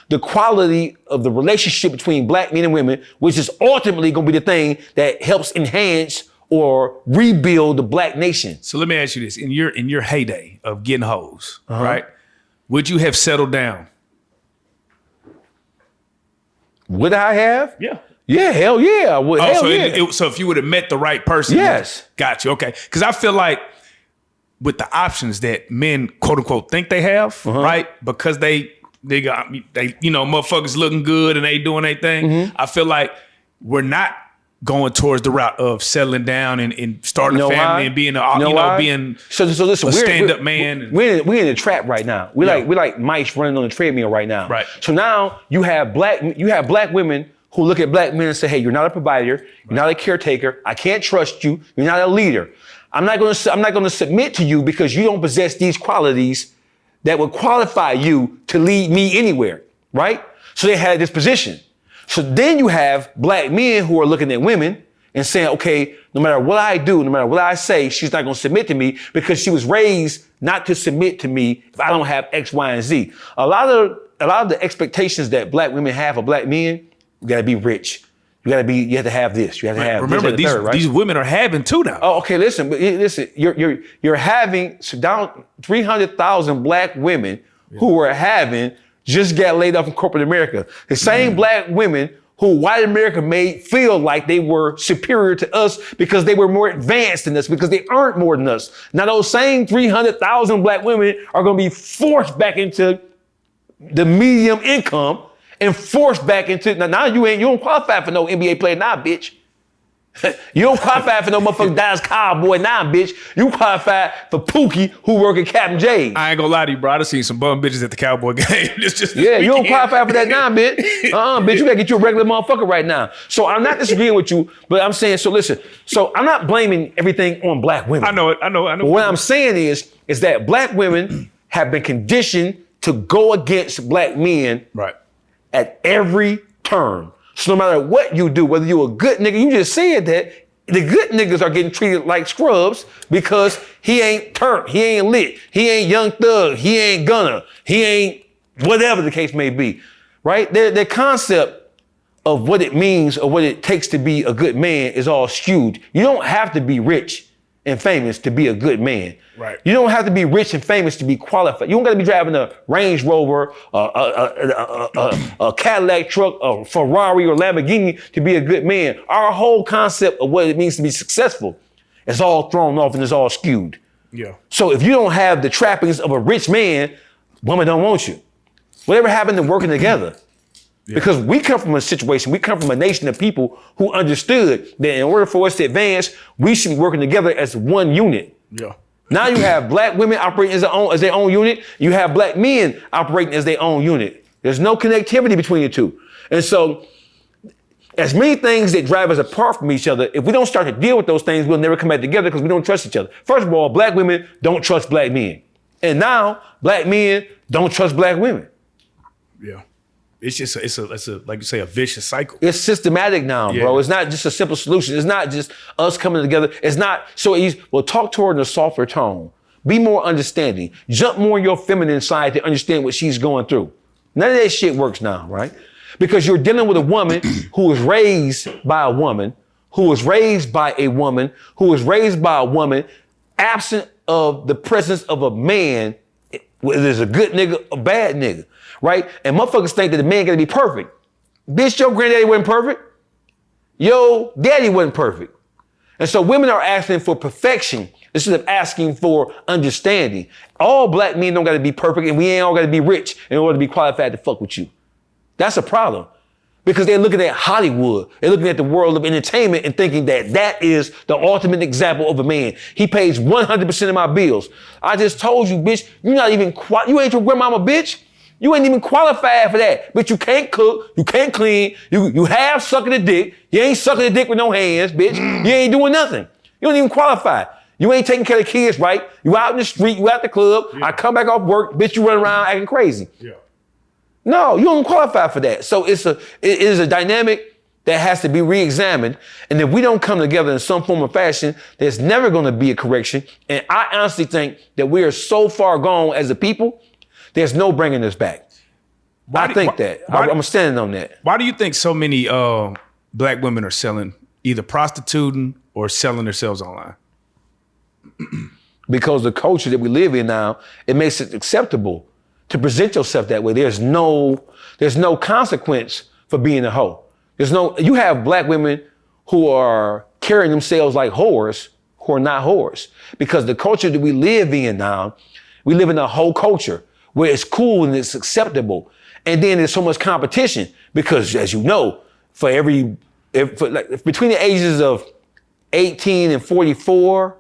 the quality of the relationship between black men and women, which is ultimately going to be the thing that helps enhance or rebuild the black nation. So let me ask you this: in your heyday of getting hoes, right? Would you have settled down? Would I have? Yeah. Yeah, hell yeah. I would. So if you would have met the right person, yes. Got you. Okay. Because I feel like with the options that men quote unquote think they have, right? Because they motherfuckers looking good and they doing their thing. I feel like we're not going towards the route of settling down and starting a family and being being so listen, a stand-up man. We're in a trap right now. We're like mice running on a treadmill right now. Right. So now you have black women who look at black men and say, hey, you're not a provider, you're not a caretaker, I can't trust you, you're not a leader. I'm not gonna submit to you because you don't possess these qualities that would qualify you to lead me anywhere, right? So they had this position. So then you have black men who are looking at women and saying, okay, no matter what I do, no matter what I say, she's not going to submit to me because she was raised not to submit to me if I don't have X, Y, and Z. A lot of the expectations that black women have of black men, you got to be rich. You have to have this. You have to have Remember, this, right? these women are having too now. Oh, okay. Listen, you're having down 300,000 black women who are having just got laid off in corporate America. The same black women who white America made feel like they were superior to us because they were more advanced than us, because they earned more than us. Now those same 300,000 black women are going to be forced back into the medium income and forced back into, now you don't qualify for no NBA player now, bitch. You don't qualify for no motherfucking Dallas Cowboy now, bitch. You qualify for Pookie, who work at Captain J's. I ain't gonna lie to you, bro. I done seen some bum bitches at the Cowboy game. You don't qualify for that now, bitch. Bitch, you gotta get you a regular motherfucker right now. So I'm not disagreeing with you, but I'm saying, so listen. So I'm not blaming everything on black women. I know it. But what I'm saying is that black women have been conditioned to go against black men at every turn. So no matter what you do, whether you're a good nigga, you just said that the good niggas are getting treated like scrubs because he ain't turnt, he ain't lit, he ain't Young Thug, he ain't Gunna, he ain't whatever the case may be, right? Their concept of what it means or what it takes to be a good man is all skewed. You don't have to be rich and famous to be a good man. Right. You don't have to be rich and famous to be qualified. You don't got to be driving a Range Rover, a Cadillac truck, a Ferrari or Lamborghini to be a good man. Our whole concept of what it means to be successful is all thrown off and is all skewed. Yeah. So if you don't have the trappings of a rich man, women don't want you. Whatever happened to working together? Yeah. Because we come from a situation, we come from a nation of people who understood that in order for us to advance, we should be working together as one unit. Yeah. Now you have black women operating as their own unit. You have black men operating as their own unit. There's no connectivity between the two. And so as many things that drive us apart from each other, if we don't start to deal with those things, we'll never come back together because we don't trust each other. First of all, black women don't trust black men. And now black men don't trust black women. Yeah. It's just it's a like you say, a vicious cycle. It's systematic now, bro. It's not just a simple solution. It's not just us coming together. It's not so easy. Well, talk to her in a softer tone. Be more understanding. Jump more in your feminine side to understand what she's going through. None of that shit works now, right? Because you're dealing with a woman who was raised by a woman, who was raised by a woman, who was raised by a woman, absent of the presence of a man, whether it's a good nigga or bad nigga, right? And motherfuckers think that the man gotta be perfect. Bitch, your granddaddy wasn't perfect. Yo, daddy wasn't perfect. And so women are asking for perfection instead of asking for understanding. All black men don't gotta be perfect, and we ain't all gotta be rich in order to be qualified to fuck with you. That's a problem. Because they're looking at Hollywood. They're looking at the world of entertainment and thinking that that is the ultimate example of a man. He pays 100% of my bills. I just told you, bitch, you're not even, you ain't your grandmama, bitch. You ain't even qualified for that. But you can't cook, you can't clean, you have sucking a dick. You ain't sucking a dick with no hands, bitch. You ain't doing nothing. You don't even qualify. You ain't taking care of kids right. You out in the street, you out the club. Yeah. I come back off work, bitch, you run around acting crazy. Yeah. No, you don't qualify for that. So it is a dynamic that has to be re-examined. And if we don't come together in some form or fashion, there's never going to be a correction. And I honestly think that we are so far gone as a people, there's no bringing this back. I'm standing on that. Why do you think so many black women are selling, either prostituting or selling themselves online? Because the culture that we live in now, it makes it acceptable to present yourself that way. There's no consequence for being a hoe. You have black women who are carrying themselves like whores who are not whores. Because the culture that we live in now, we live in a whole culture where it's cool and it's acceptable. And then there's so much competition because, as you know, between the ages of 18 and 44,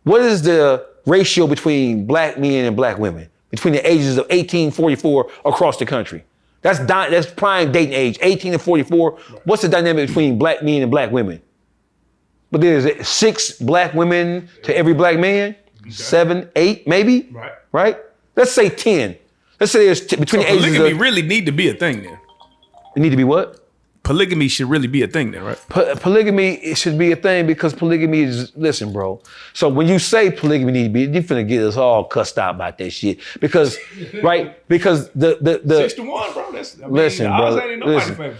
what is the ratio between black men and black women? Between the ages of 18 and 44 across the country. That's prime dating age, 18 and 44. What's the dynamic between black men and black women? But there's 6 black women to every black man, 7, 8 maybe, right? Let's say 10. Let's say there's between the ages of... Polygamy really need to be a thing then. It need to be what? Polygamy should really be a thing then, right? Polygamy, it should be a thing because polygamy is, listen, bro. So when you say polygamy need to be, you're finna get us all cussed out about that shit. Because, right? Because the 6-1, bro. Listen, bro.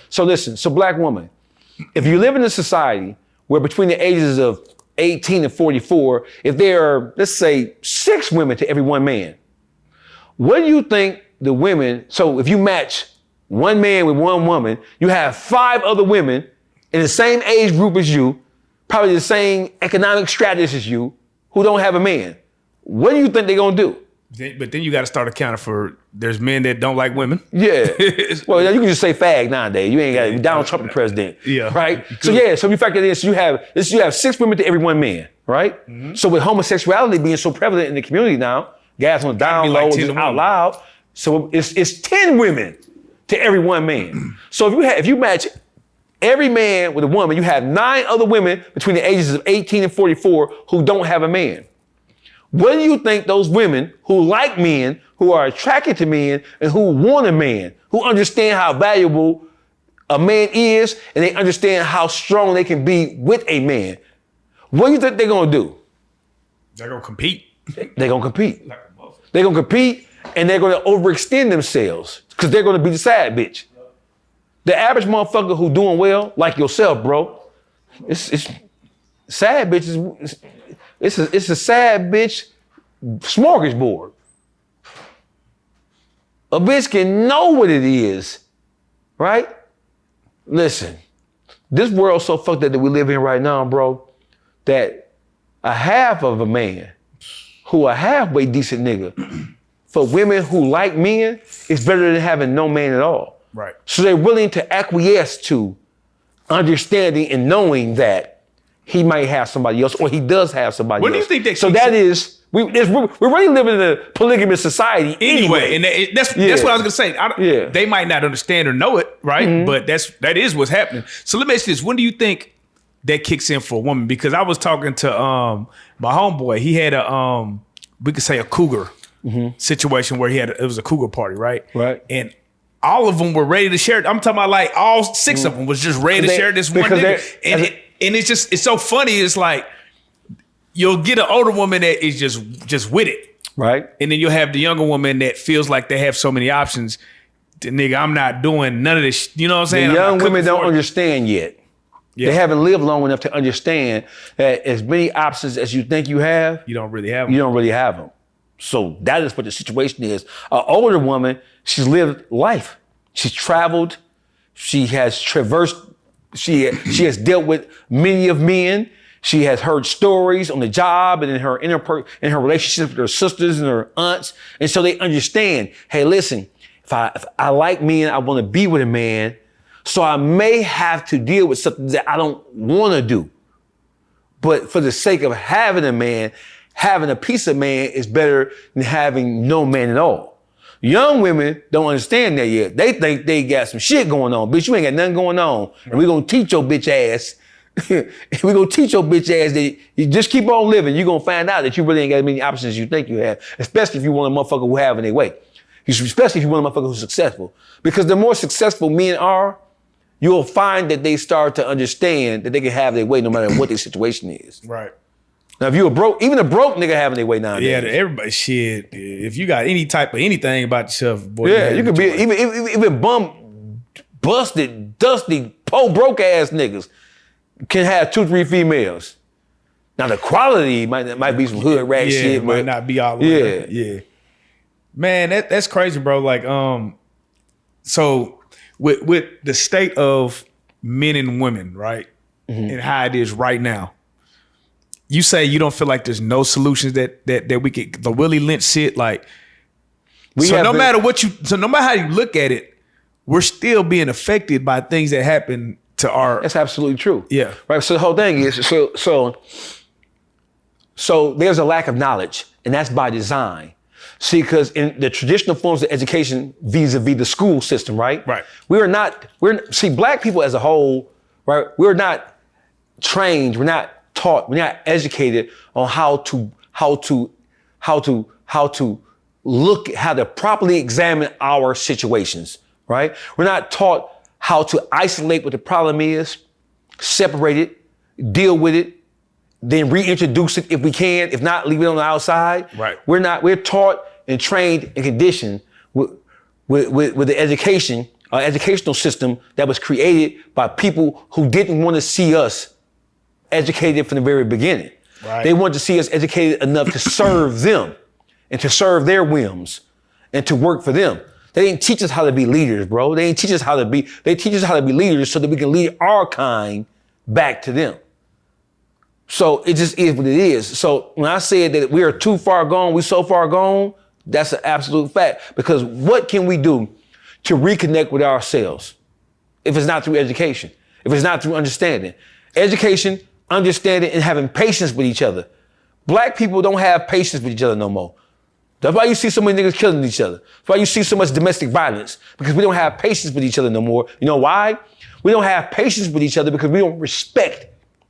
So black woman, if you live in a society where between the ages of 18 and 44, if there are, let's say, 6 women to every 1 man, what do you think the women, so if you match 1 man with 1 woman, you have 5 other women in the same age group as you, probably the same economic status as you, who don't have a man. What do you think they're gonna do? But then you got to start accounting for, there's men that don't like women. Yeah. Well, you can just say fag nowadays. You ain't got to be Donald Trump the president. Yeah. Right? So you factor this, you have 6 women to every 1 man, right? Mm-hmm. So with homosexuality being so prevalent in the community now, guys on the down low, just out loud. So it's 10 women to every 1 man. So if you match every man with a woman, you have 9 other women between the ages of 18 and 44 who don't have a man. What do you think those women who like men, who are attracted to men, and who want a man, who understand how valuable a man is, and they understand how strong they can be with a man, what do you think they're gonna do? They're gonna compete. They're gonna compete. They're gonna compete, and they're gonna overextend themselves because they're gonna be the side bitch. The average motherfucker who doing well, like yourself, bro, it's sad bitches. It's a sad bitch smorgasbord. A bitch can know what it is, right? Listen, this world's so fucked up that we live in right now, bro, that a half of a man who a halfway decent nigga for women who like men is better than having no man at all. Right. So they're willing to acquiesce to understanding and knowing that he might have somebody else, or he does have somebody else. What do you think that? So that is We're really living in a polygamous society anyway. And that's what I was gonna say. They might not understand or know it, right? Mm-hmm. But that is what's happening. So let me ask you this: when do you think that kicks in for a woman? Because I was talking to my homeboy. He had we could say a cougar situation where it was a cougar party, right? Right. And all of them were ready to share it. I'm talking about like all 6 of them was just ready to share this one nigga. And it's so funny. It's like you'll get an older woman that is just with it. Right. And then you'll have the younger woman that feels like they have so many options. Nigga, I'm not doing none of this. You know what I'm saying? The young women don't understand yet. Yeah. They haven't lived long enough to understand that as many options as you think you have, you don't really have them. You don't really have them. So that is what the situation is. An older woman, she's lived life. She's traveled. She has traversed. She has dealt with many of men. She has heard stories on the job and in her relationships with her sisters and her aunts. And so they understand, hey, listen, if I like men, I want to be with a man. So I may have to deal with something that I don't want to do. But for the sake of having a man, having a piece of man is better than having no man at all. Young women don't understand that yet. They think they got some shit going on. Bitch, you ain't got nothing going on. And we're going to teach your bitch ass. We're going to teach your bitch ass that you just keep on living. You're going to find out that you really ain't got as many options as you think you have. Especially if you want a motherfucker who have in their way. Especially if you want a motherfucker who's successful. Because the more successful men are, you'll find that they start to understand that they can have their way no matter what their situation is. Right. Now, if even a broke nigga having their way nowadays. Yeah, everybody, shit. If you got any type of anything about yourself, boy. Yeah, you could be, even bum, busted, dusty, poor, broke ass niggas can have 2-3 females. Now, the quality might be some hood rat shit. It might not be all the way. Yeah. Man, that's crazy, bro. Like, so with the state of men and women, right? And how it is right now. You say you don't feel like there's no solutions that we could, the Willie Lynch shit, like, no matter how you look at it, we're still being affected by things that happen to our. That's absolutely true. Yeah. Right. So the whole thing is, so there's a lack of knowledge, and that's by design. See, because in the traditional forms of education vis-a-vis the school system, right? Right. Black people as a whole, right? We're not trained, we're not taught, we're not educated on how to properly examine our situations, right? We're not taught how to isolate what the problem is, separate it, deal with it, then reintroduce it if we can, if not, leave it on the outside. Right. We're taught and trained and conditioned with the educational system that was created by people who didn't want to see us educated from the very beginning. Right. They wanted to see us educated enough to serve them and to serve their whims and to work for them. They didn't teach us how to be leaders, bro. They teach us how to be leaders so that we can lead our kind back to them. So it just is what it is. So when I said that we are too far gone, we're so far gone, that's an absolute fact. Because what can we do to reconnect with ourselves if it's not through education, if it's not through understanding? Education, understanding, and having patience with each other. Black people don't have patience with each other no more. That's why you see so many niggas killing each other. That's why you see so much domestic violence, because we don't have patience with each other no more. You know why? We don't have patience with each other because we don't respect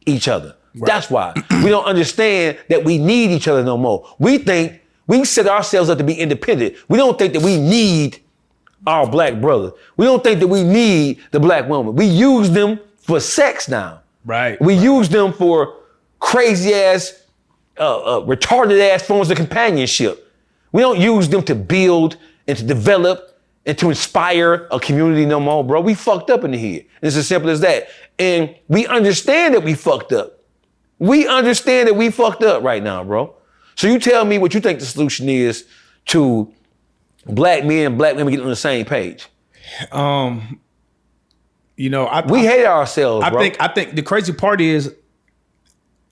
each other. Right. That's why. We don't understand that we need each other no more. We think we set ourselves up to be independent. We don't think that we need our black brother. We don't think that we need the black woman. We use them for sex now. Right. We use them for crazy ass, retarded ass forms of companionship. We don't use them to build and to develop and to inspire a community no more, bro. We fucked up in the head. It's as simple as that. And we understand that we fucked up. We understand that we fucked up right now, bro. So you tell me what you think the solution is to black men and black women getting on the same page. We hate ourselves, bro. I think the crazy part is,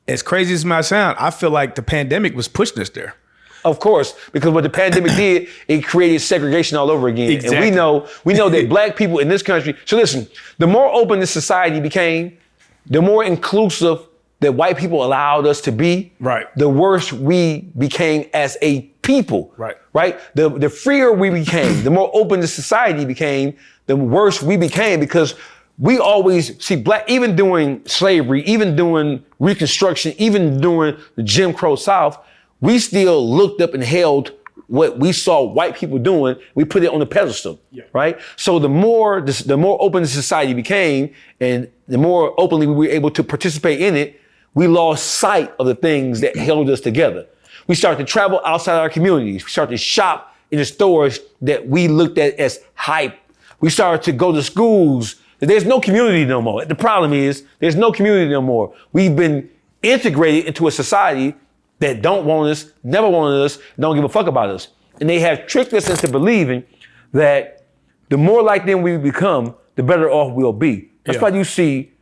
as crazy as it might sound, I feel like the pandemic was pushing us there. Of course, because what the pandemic did, it created segregation all over again. Exactly. And we know that black people in this country, so listen, the more open this society became, the more inclusive that white people allowed us to be, Right. the worse we became as a people. Right. Right? The freer we became, the more open the society became, the worse we became, because we always see black, even during slavery, even during Reconstruction, even during the Jim Crow South, we still looked up and held what we saw white people doing. We put it on the pedestal, right? So the more open the society became, and the more openly we were able to participate in it, we lost sight of the things that held us together. We started to travel outside our communities. We started to shop in the stores that we looked at as hype. We started to go to schools. There's no community no more. The problem is there's no community no more. We've been integrated into a society that don't want us, never wanted us, don't give a fuck about us. And they have tricked us into believing that the more like them we become, the better off we'll be. That's why you see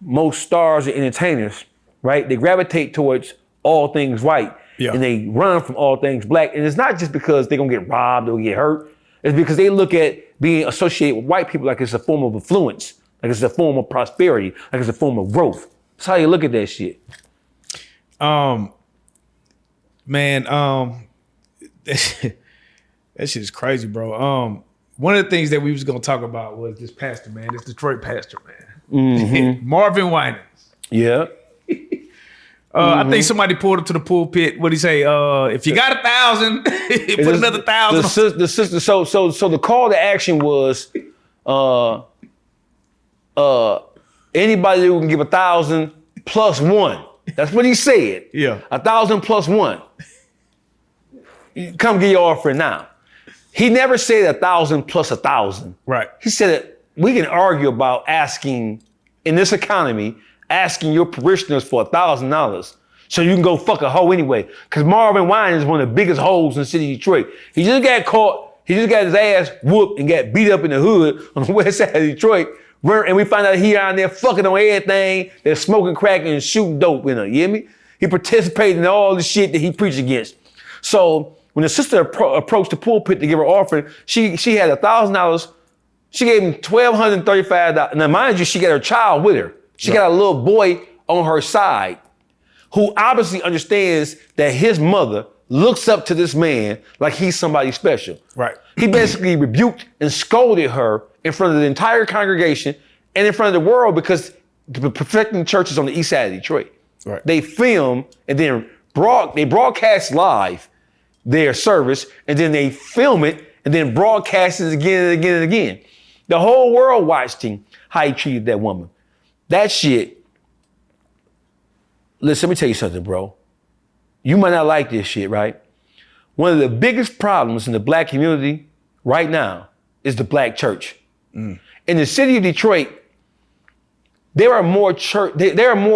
most stars and entertainers, right? They gravitate towards all things white and they run from all things black. And it's not just because they're gonna get robbed or get hurt. It's because they look at being associated with white people like it's a form of affluence, like it's a form of prosperity, like it's a form of growth. That's how you look at that shit. Man, that shit is crazy, bro. One of the things that we was gonna talk about was this pastor, man, this Detroit pastor, man. Marvin Winans. Yeah. I think somebody pulled up to the pulpit. What'd he say? If you got 1,000, put another 1,000. The sister. So the call to action was, anybody who can give 1,000 plus one. That's what he said. Yeah. 1,000 plus one. Come get your offering now. He never said 1,000 plus 1,000. Right. He said that we can argue about asking, in this economy, asking your parishioners for $1,000 so you can go fuck a hoe anyway. Because Marvin Winans is one of the biggest hoes in the city of Detroit. He just got caught. He just got his ass whooped and got beat up in the hood on the west side of Detroit. And we found out he out there fucking on everything. They're smoking crack and shooting dope in her. You hear me? He participated in all the shit that he preached against. So when the sister approached the pulpit to give her offering, she had $1,000. She gave him $1,235. Now, mind you, she got her child with her. She got a little boy on her side who obviously understands that his mother looks up to this man like he's somebody special. Right. He basically rebuked and scolded her in front of the entire congregation and in front of the world because perfecting churches on the east side of Detroit. Right. They film and then they broadcast live their service and then they film it and then broadcast it again and again and again. The whole world watched him, how he treated that woman. That shit, listen, let me tell you something, bro. You might not like this shit, right? One of the biggest problems in the black community right now is the black church. In the city of Detroit, there are more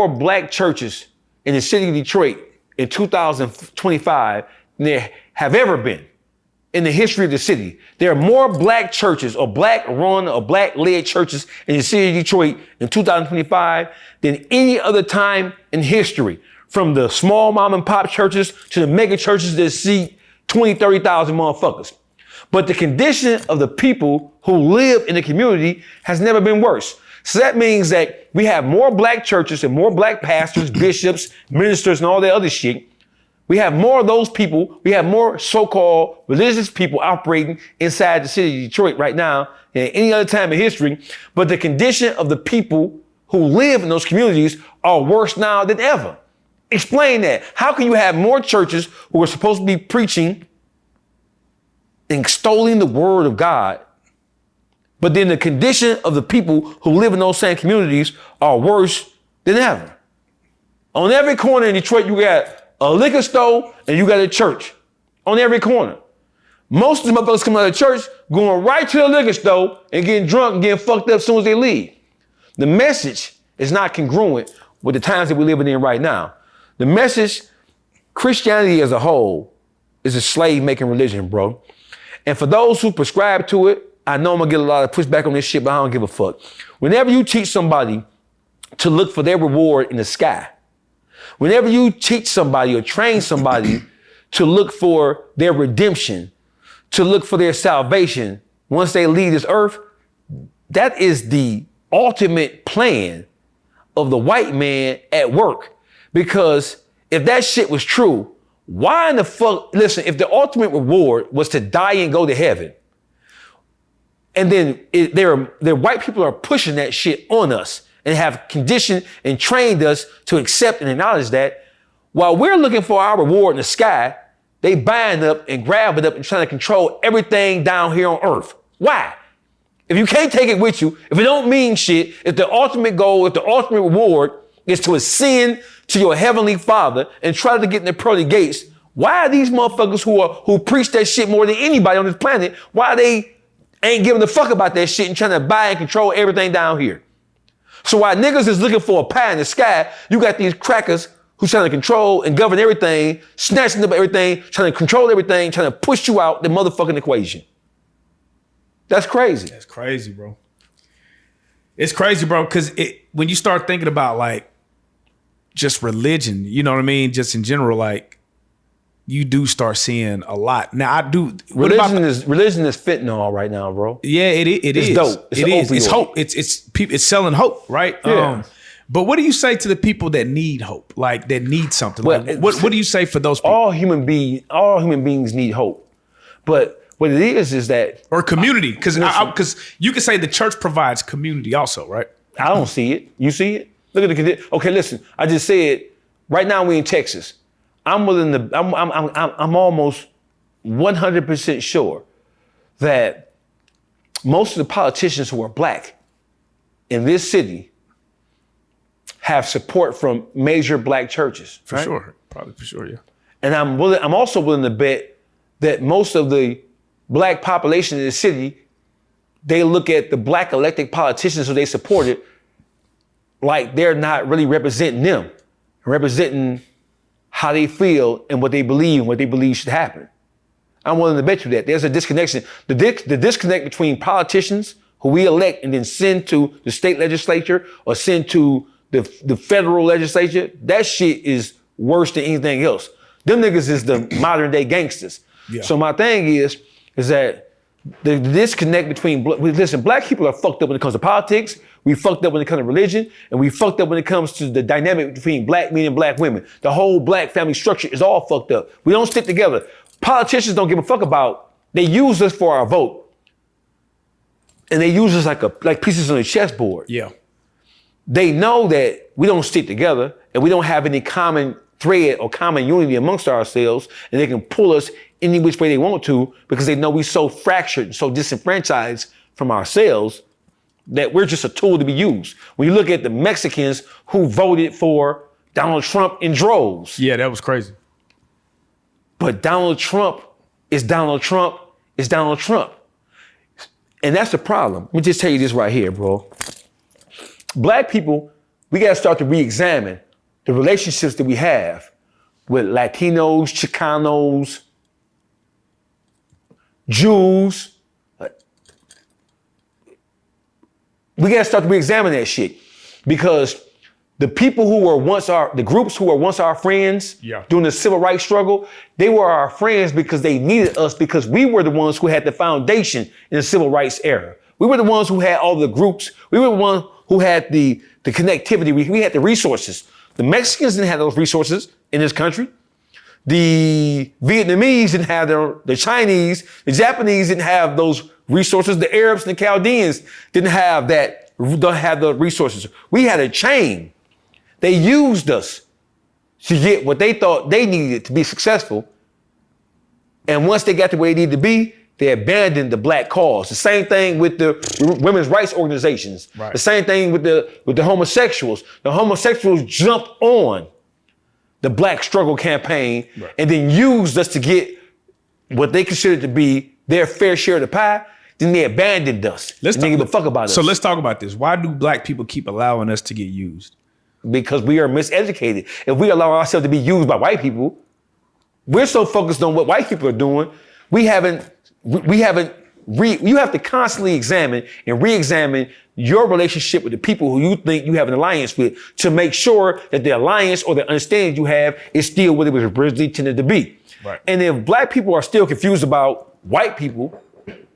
black churches in the city of Detroit in 2025 than there have ever been in the history of the city. There are more black churches or black run or black led churches in the city of Detroit in 2025 than any other time in history. From the small mom and pop churches to the mega churches that seat 20, 30,000 motherfuckers. But the condition of the people who live in the community has never been worse. So that means that we have more black churches and more black pastors, bishops, ministers, and all that other shit. We have more of those people. We have more so-called religious people operating inside the city of Detroit right now than any other time in history. But the condition of the people who live in those communities are worse now than ever. Explain that. How can you have more churches who are supposed to be preaching and extolling the word of God, but then the condition of the people who live in those same communities are worse than ever? On every corner in Detroit, you got a liquor store and you got a church. On every corner. Most of the motherfuckers come out of church going right to the liquor store and getting drunk and getting fucked up as soon as they leave. The message is not congruent with the times that we're living in right now. The message, Christianity as a whole, is a slave-making religion, bro. And for those who prescribe to it, I know I'm gonna get a lot of pushback on this shit, but I don't give a fuck. Whenever you teach somebody to look for their reward in the sky, whenever you teach somebody or train somebody to look for their redemption, to look for their salvation once they leave this earth, that is the ultimate plan of the white man at work. Because if that shit was true, why in the fuck, listen, if the ultimate reward was to die and go to heaven, and then their white people are pushing that shit on us and have conditioned and trained us to accept and acknowledge that, while we're looking for our reward in the sky, they buying up and grabbing up and trying to control everything down here on earth. Why? If you can't take it with you, if it don't mean shit, if the ultimate goal, if the ultimate reward is to ascend to your heavenly Father and try to get in the pearly gates, why are these motherfuckers who preach that shit more than anybody on this planet, why they ain't giving a fuck about that shit and trying to buy and control everything down here? So while niggas is looking for a pie in the sky, you got these crackers who's trying to control and govern everything, snatching up everything, trying to control everything, trying to push you out the motherfucking equation. That's crazy. That's crazy, bro. It's crazy, bro, because when you start thinking about like just religion, you know what I mean? Just in general, like you do start seeing a lot. Now I do. Religion is fentanyl right now, bro. Yeah, it is. It's dope. It is. It's hope. It's selling hope, right? Yeah. But what do you say to the people that need hope, like that need something? Well, like, what do you say for those people? All human beings need hope, but what it is that or community, because you can say the church provides community also, right? I don't see it. You see it? Look at the condition. Okay, listen. I just said right now we in Texas. I'm almost 100% sure that most of the politicians who are black in this city have support from major black churches. For right? sure. Probably for sure, yeah. And I'm also willing to bet that most of the black population in the city, they look at the black elected politicians who they supported like they're not really representing them, representing how they feel and what they believe should happen. I'm willing to bet you that there's a disconnection. The disconnect between politicians who we elect and then send to the state legislature or send to the federal legislature, that shit is worse than anything else. Them niggas is the modern day gangsters. Yeah. So my thing is that the disconnect between, listen, black people are fucked up when it comes to politics, we fucked up when it comes to religion, and we fucked up when it comes to the dynamic between black men and black women. The whole black family structure is all fucked up. We don't stick together. Politicians don't give a fuck about, they use us for our vote. And they use us like pieces on a chessboard. Yeah. They know that we don't stick together and we don't have any common thread or common unity amongst ourselves, and they can pull us any which way they want to because they know we're so fractured and so disenfranchised from ourselves that we're just a tool to be used. When you look at the Mexicans who voted for Donald Trump in droves. Yeah, that was crazy. But Donald Trump is Donald Trump is Donald Trump. And that's the problem. Let me just tell you this right here, bro. Black people, we got to start to re-examine the relationships that we have with Latinos, Chicanos, Jews. We got to start to re-examine that shit because the people who were once the groups who were once our friends during the civil rights struggle, they were our friends because they needed us because we were the ones who had the foundation in the civil rights era. We were the ones who had all the groups. We were the ones who had the connectivity. We had the resources. The Mexicans didn't have those resources in this country. The Vietnamese didn't have the Chinese, the Japanese didn't have those resources. The Arabs and the Chaldeans didn't have the resources. We had a chain. They used us to get what they thought they needed to be successful. And once they got to where they needed to be, they abandoned the black cause. The same thing with the women's rights organizations. Right. The same thing with the homosexuals. The homosexuals jumped on the black struggle campaign and then used us to get what they considered to be their fair share of the pie. Then they abandoned us. They didn't give a fuck about us. So let's talk about this. Why do black people keep allowing us to get used? Because we are miseducated. If we allow ourselves to be used by white people, we're so focused on what white people are doing, you have to constantly examine and re-examine your relationship with the people who you think you have an alliance with to make sure that the alliance or the understanding you have is still what it was originally intended to be. Right. And if black people are still confused about white people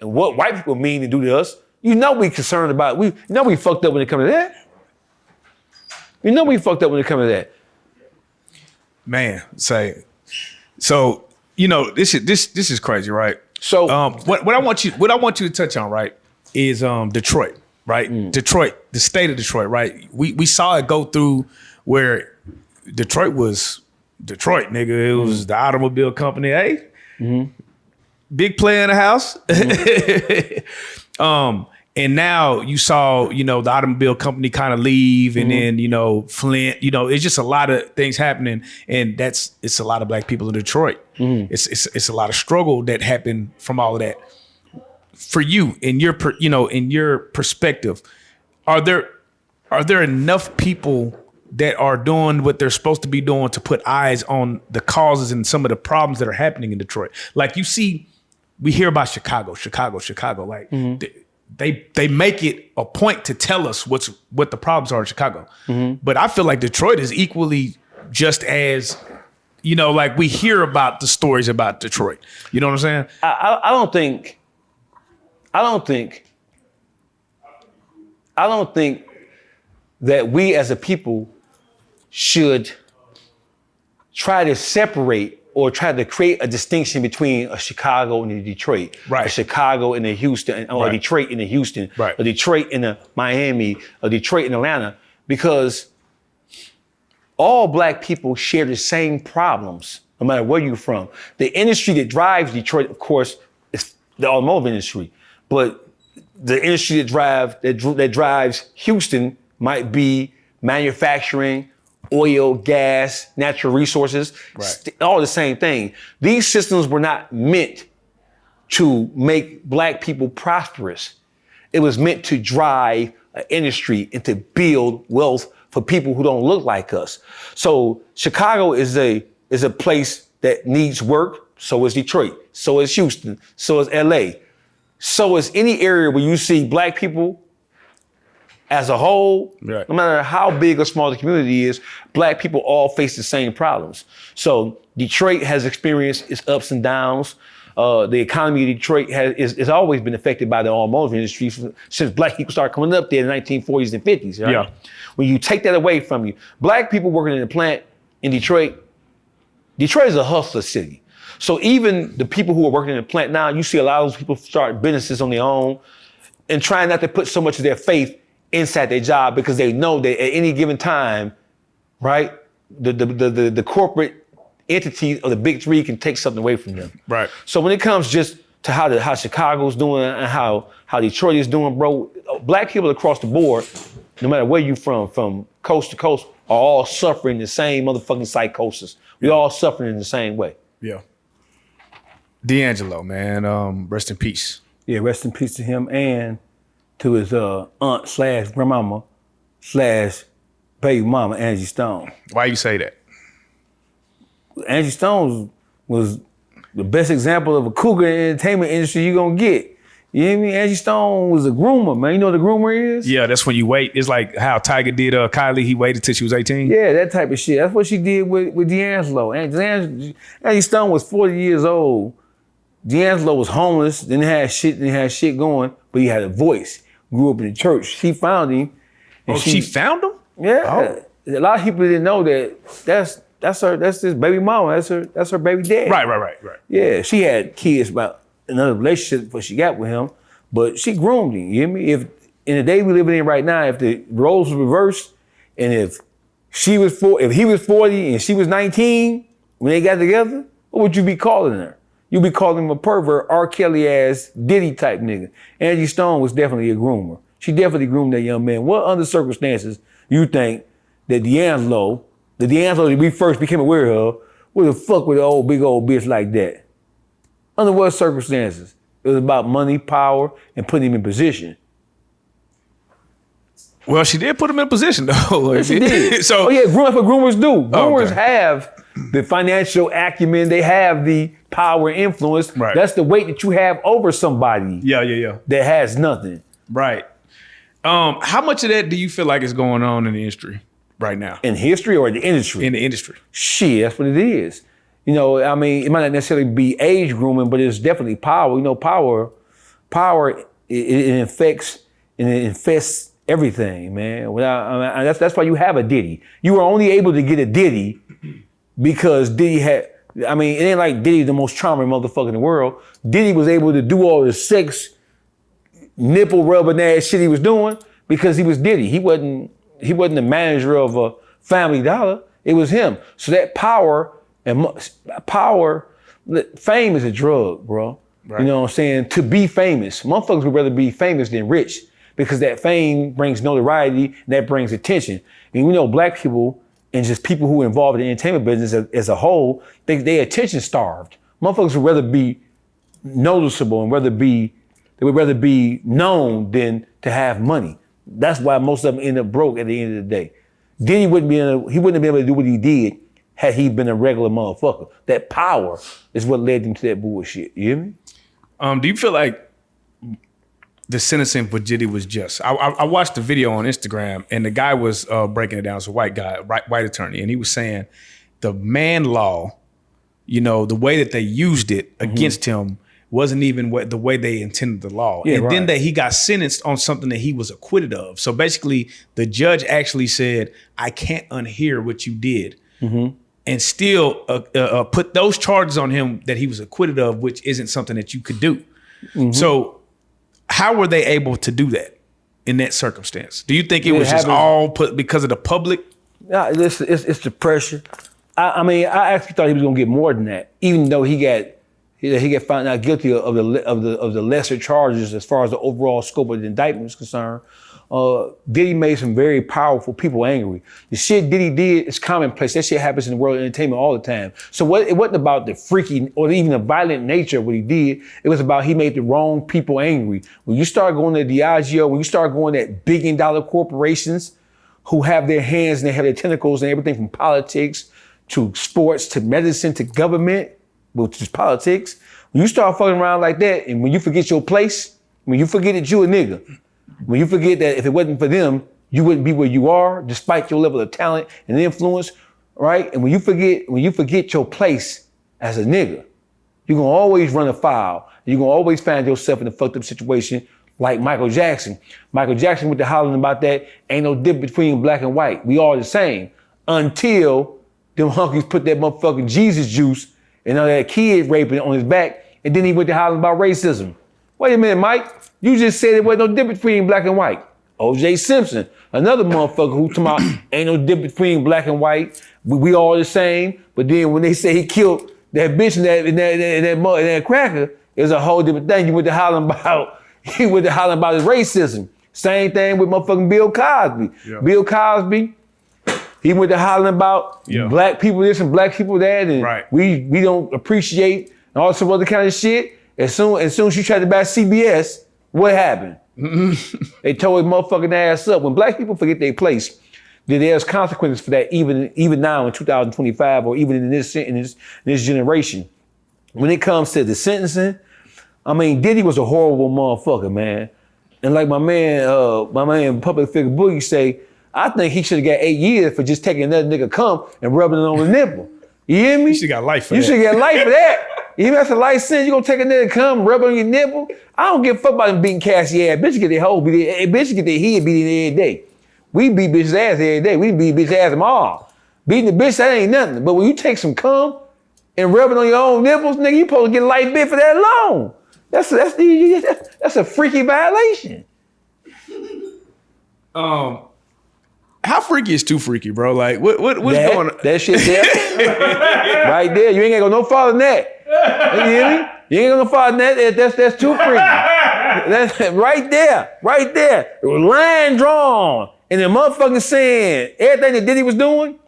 and what white people mean to do to us, we concerned about, we fucked up when it comes to that. We fucked up when it comes to that. Man, say so. You know, this is crazy, right? So what I want you to touch on, right, is Detroit, right? Detroit, the state of Detroit, right? We saw it go through where Detroit was Detroit, nigga. It was the automobile company, big player in the house. And now you saw, you know, the automobile company kind of leave, and then, you know, Flint, you know, it's just a lot of things happening, and it's a lot of black people in Detroit. It's a lot of struggle that happened from all of that. For you, in your perspective, are there enough people that are doing what they're supposed to be doing to put eyes on the causes and some of the problems that are happening in Detroit? Like, you see, we hear about Chicago, like they make it a point to tell us what the problems are in Chicago. But I feel like Detroit is equally just as, you know, like we hear about the stories about Detroit. You know what I'm saying? I don't think that we as a people should try to separate or try to create a distinction between a Chicago and a Detroit, right? A Chicago and a Houston, or a Detroit and a Houston, right? A Detroit and a Miami, a Detroit and Atlanta, because all black people share the same problems, no matter where you're from. The industry that drives Detroit, of course, is the automotive industry, but the industry that drives Houston might be manufacturing, oil, gas, natural resources, all the same thing. These systems were not meant to make black people prosperous. It was meant to drive an industry and to build wealth for people who don't look like us. So Chicago is a place that needs work. So is Detroit. So is Houston. So is LA. So is any area where you see black people as a whole, no matter how big or small the community is, black people all face the same problems. So Detroit has experienced its ups and downs. The economy of Detroit has always been affected by the automotive industry since black people started coming up there in the 1940s and 50s, right? Yeah. When you take that away from you, black people working in a plant in Detroit is a hustler city. So even the people who are working in the plant now, you see a lot of those people start businesses on their own and trying not to put so much of their faith inside their job, because they know that at any given time, right, the corporate entities of the big three can take something away from them. Right. So when it comes just to how Chicago's doing and how Detroit is doing, bro, black people across the board, no matter where you're from coast to coast, are all suffering the same motherfucking psychosis. We all suffering in the same way. Yeah. D'Angelo, man, rest in peace. Yeah, rest in peace to him and to his aunt slash grandmama slash baby mama, Angie Stone. Why you say that? Angie Stone was the best example of a cougar in the entertainment industry you're gonna get. You know what I mean? Angie Stone was a groomer, man. You know what a groomer is? Yeah, that's when you wait. It's like how Tiger did Kylie. He waited till she was 18. Yeah, that type of shit. That's what she did with D'Angelo. Angie Stone was 40 years old. D'Angelo was homeless, didn't have shit going, but he had a voice. Grew up in the church. She found him. And she found him? Yeah. Oh. A lot of people didn't know that's his baby mama. That's her baby dad. Right. Yeah, she had kids about another relationship before she got with him, but she groomed him. You hear me? If in the day we living in right now, if the roles were reversed, and if he was 40 and she was 19 when they got together, what would you be calling her? You'd be calling him a pervert, R. Kelly ass, Diddy type nigga. Angie Stone was definitely a groomer. She definitely groomed that young man. What other circumstances you think that D'Angelo that we first became aware of, would have fucked with an big old bitch like that? Under what circumstances? It was about money, power, and putting him in position. Well, she did put him in position though. Yes, she did. So, that's what groomers do. Groomers have the financial acumen. They have the power and influence. Right. That's the weight that you have over somebody. Yeah. That has nothing. Right. How much of that do you feel like is going on in the industry right now? In history or in the industry? In the industry. Shit, that's what it is. You know, I mean, it might not necessarily be age grooming, but it's definitely power. You know, power, it infests everything, man. That's why you have a Diddy. You were only able to get a Diddy because Diddy had, I mean, it ain't like Diddy the most charming motherfucker in the world. Diddy was able to do all the sex, nipple rubbing ass shit he was doing because he was Diddy. He wasn't the manager of a Family Dollar. It was him. So that fame is a drug, bro. Right. You know what I'm saying? To be famous. Motherfuckers would rather be famous than rich because that fame brings notoriety and that brings attention. And we know black people and just people who are involved in the entertainment business as a whole, they attention starved. Motherfuckers would rather be noticeable and they would rather be known than to have money. That's why most of them end up broke at the end of the day. Diddy wouldn't have been able to do what he did had he been a regular motherfucker. That power is what led him to that bullshit. You hear me? Do you feel like the sentencing for Diddy was just? I watched the video on Instagram and the guy was breaking it down. It's a white guy, white attorney, and he was saying the man law, you know, the way that they used it against him wasn't even the way they intended the law. Yeah, and right. then that he got sentenced on something that he was acquitted of. So basically, the judge actually said, I can't unhear what you did. And still put those charges on him that he was acquitted of, which isn't something that you could do. So how were they able to do that in that circumstance? Do you think it was just all put because of the public? No, it's the pressure. I mean, I actually thought he was gonna get more than that, even though he got found out guilty of the lesser charges as far as the overall scope of the indictment is concerned. Diddy made some very powerful people angry. The shit Diddy did is commonplace. That shit happens in the world of entertainment all the time. So it wasn't about the freaky or even the violent nature of what he did. It was about he made the wrong people angry. When you start going to Diageo, when you start going at billion-dollar corporations who have their hands and they have their tentacles and everything from politics to sports to medicine to government, which is politics. When you start fucking around like that and when you forget your place, when you forget that you a nigga, when you forget that if it wasn't for them, you wouldn't be where you are, despite your level of talent and influence, right? And when you forget your place as a nigga, you're gonna always run afoul. You're gonna always find yourself in a fucked up situation like Michael Jackson. Michael Jackson with the hollering about that, ain't no difference between black and white. We all the same. Until them hunkies put that motherfucking Jesus juice and all that kid raping on his back, and then he went to hollering about racism. Wait a minute, Mike. You just said there wasn't no difference between black and white. O.J. Simpson, another motherfucker who talking about ain't no difference between black and white. We all the same. But then when they say he killed that bitch and that cracker, it's a whole different thing. He went to hollering about his racism. Same thing with motherfucking Bill Cosby. Yeah. Bill Cosby, he went to hollering about black people this and black people that, and we don't appreciate and all some other kind of shit. As soon as she tried to buy CBS, what happened? They tore his motherfucking ass up. When black people forget their place, then there's consequences for that even now in 2025 or even in this generation. When it comes to the sentencing, I mean, Diddy was a horrible motherfucker, man. And like my man public figure Boogie say, I think he should have got 8 years for just taking another nigga cum and rubbing it on his nipple. You hear me? You should got life for that. You should get life for that. Even that's a life sentence, you gonna take a nigga cum, rub it on your nipple? I don't give a fuck about them beating Cassie ass. Bitches get their hoe beat, bitches get their head beaten every day. We beat bitches ass every day. We beat bitch ass them all. Beating the bitch, that ain't nothing. But when you take some cum and rub it on your own nipples, nigga, you supposed to get a life bit for that alone. That's a freaky violation. How freaky is too freaky, bro? Like, what's going on? That shit there. Right there. You ain't gonna go no farther than that. You hear me? You ain't gonna go farther than that. That's too freaky. That's right there. Line drawn. And the motherfucking saying everything that Diddy was doing.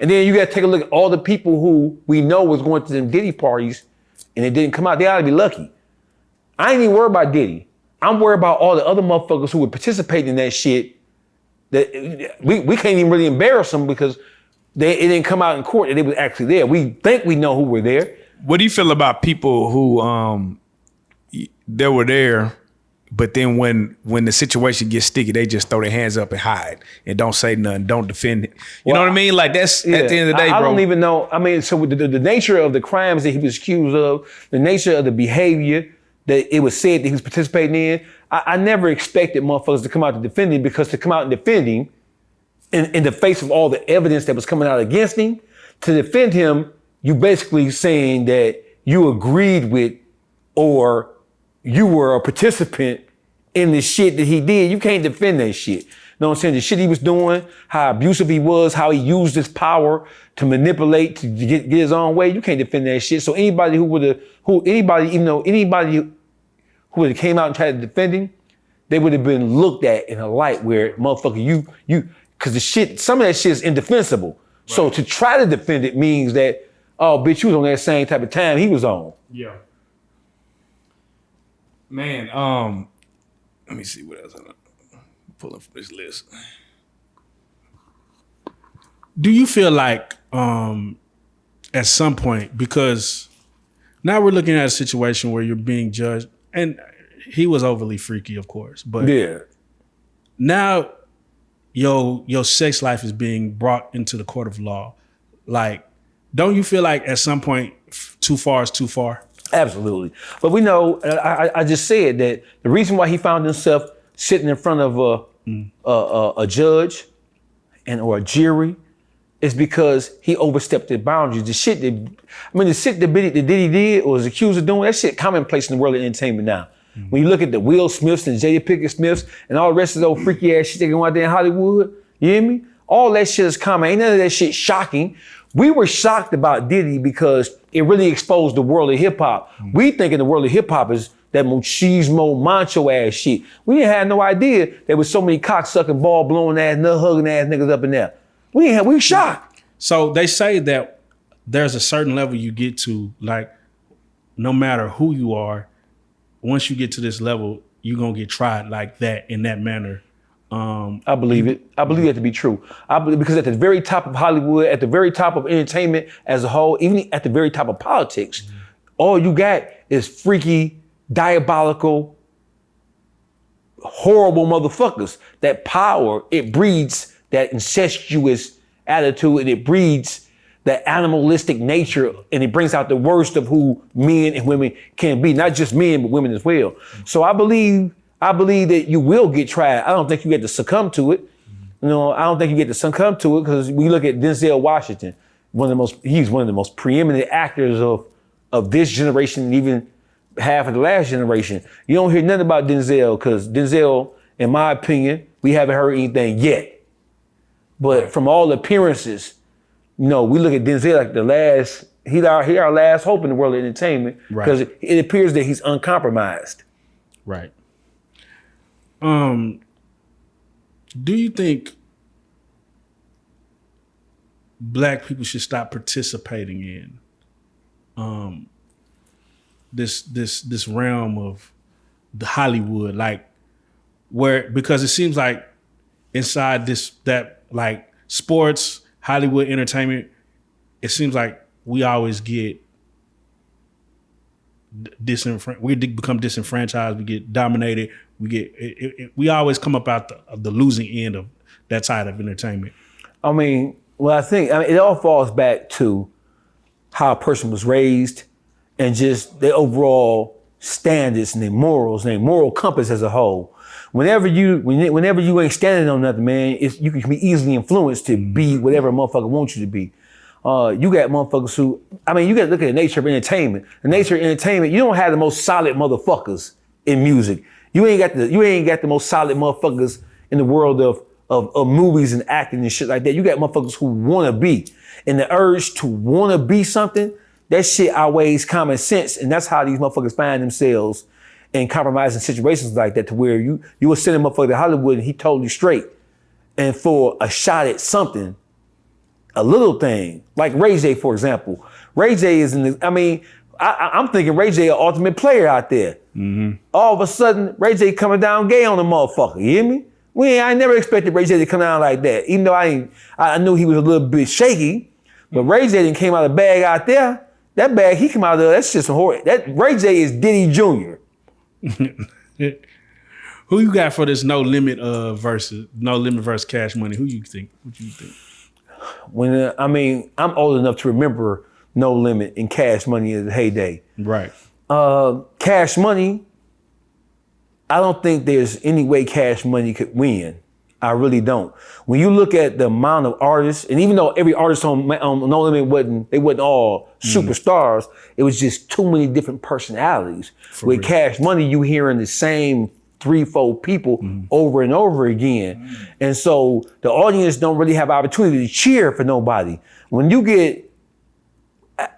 And then you gotta take a look at all the people who we know was going to them Diddy parties and it didn't come out. They ought to be lucky. I ain't even worried about Diddy. I'm worried about all the other motherfuckers who would participate in that shit. That we can't even really embarrass them because it didn't come out in court that they was actually there. We think we know who were there. What do you feel about people who they were there, but then when the situation gets sticky, they just throw their hands up and hide and don't say nothing, don't defend it. You know what I mean? Like that's at the end of the day, bro. I don't even know. I mean, so the nature of the crimes that he was accused of, the nature of the behavior that it was said that he was participating in, I never expected motherfuckers to come out to defend him, because to come out and defend him in the face of all the evidence that was coming out against him, to defend him, you basically saying that you agreed with or you were a participant in the shit that he did. You can't defend that shit. You know what I'm saying? The shit he was doing, how abusive he was, how he used his power to manipulate to get his own way. You can't defend that shit. So anybody who would have came out and tried to defend him, they would have been looked at in a light where, motherfucker, because the shit, some of that shit is indefensible. Right. So to try to defend it means that, oh, bitch, you was on that same type of time he was on. Yeah. Man, let me see what else I'm pulling from this list. Do you feel like at some point, because now we're looking at a situation where you're being judged, and he was overly freaky, of course, but yeah, now your sex life is being brought into the court of law. Like, don't you feel like at some point too far is too far? Absolutely. But we know, I just said that the reason why he found himself sitting in front of a judge or a jury is because he overstepped the boundaries. The shit that Diddy did or was accused of doing, that shit commonplace in the world of entertainment now. Mm-hmm. When you look at the Will Smiths and Jada Pinkett Smiths and all the rest of those freaky ass shit they go out there in Hollywood, you hear me? All that shit is common. Ain't none of that shit shocking. We were shocked about Diddy because it really exposed the world of hip hop. Mm-hmm. We think in the world of hip hop is that machismo, macho ass shit. We didn't have no idea there was so many cocksucking, ball blowing ass, nut hugging ass niggas up in there. We were shocked. So they say that there's a certain level you get to, like, no matter who you are, once you get to this level, you're gonna get tried like that in that manner. I believe it. I believe that to be true. I believe because at the very top of Hollywood, at the very top of entertainment as a whole, even at the very top of politics, all you got is freaky, diabolical, horrible motherfuckers. That power, it breeds that incestuous attitude, and it breeds that animalistic nature, and it brings out the worst of who men and women can be. Not just men, but women as well. So I believe that you will get tried. I don't think you get to succumb to it. You know, I don't think you get to succumb to it because we look at Denzel Washington, he's one of the most preeminent actors of this generation, and even half of the last generation. You don't hear nothing about Denzel because Denzel, in my opinion, we haven't heard anything yet. But from all appearances, you know, we look at Denzel like he's our last hope in the world of entertainment because it appears that he's uncompromised. Right. Do you think Black people should stop participating in this realm of the Hollywood, like because it seems like inside that like sports, Hollywood entertainment, it seems like we always get we become disenfranchised, we get dominated, we always come up out the losing end of that side of entertainment. I mean, it all falls back to how a person was raised and just their overall standards and their morals and their moral compass as a whole. Whenever you ain't standing on nothing, man, you can be easily influenced to be whatever a motherfucker wants you to be. You got motherfuckers who, you got to look at the nature of entertainment. The nature of entertainment, you don't have the most solid motherfuckers in music. You ain't got the most solid motherfuckers in the world of movies and acting and shit like that. You got motherfuckers who want to be. And the urge to want to be something, that shit outweighs common sense. And that's how these motherfuckers find themselves in compromising situations like that, to where you will send a motherfucker to Hollywood and he totally straight. And for a shot at something, a little thing, like Ray J, for example. Ray J is I'm thinking Ray J an ultimate player out there. Mm-hmm. All of a sudden, Ray J coming down gay on the motherfucker, you hear me? I never expected Ray J to come down like that, even though I knew he was a little bit shaky, but Ray J didn't came out of the bag out there. That bag he came out of there, that's just some horror. That Ray J is Diddy Jr. Who you got for this No Limit versus Cash Money? What do you think? I'm old enough to remember No Limit and Cash Money as a heyday. Right. Cash Money, I don't think there's any way Cash Money could win. I really don't. When you look at the amount of artists, and even though every artist on No Limit wasn't all superstars, it was just too many different personalities. With Cash Money, you hearing the same 3-4 people over and over again. And so the audience don't really have opportunity to cheer for nobody. When you get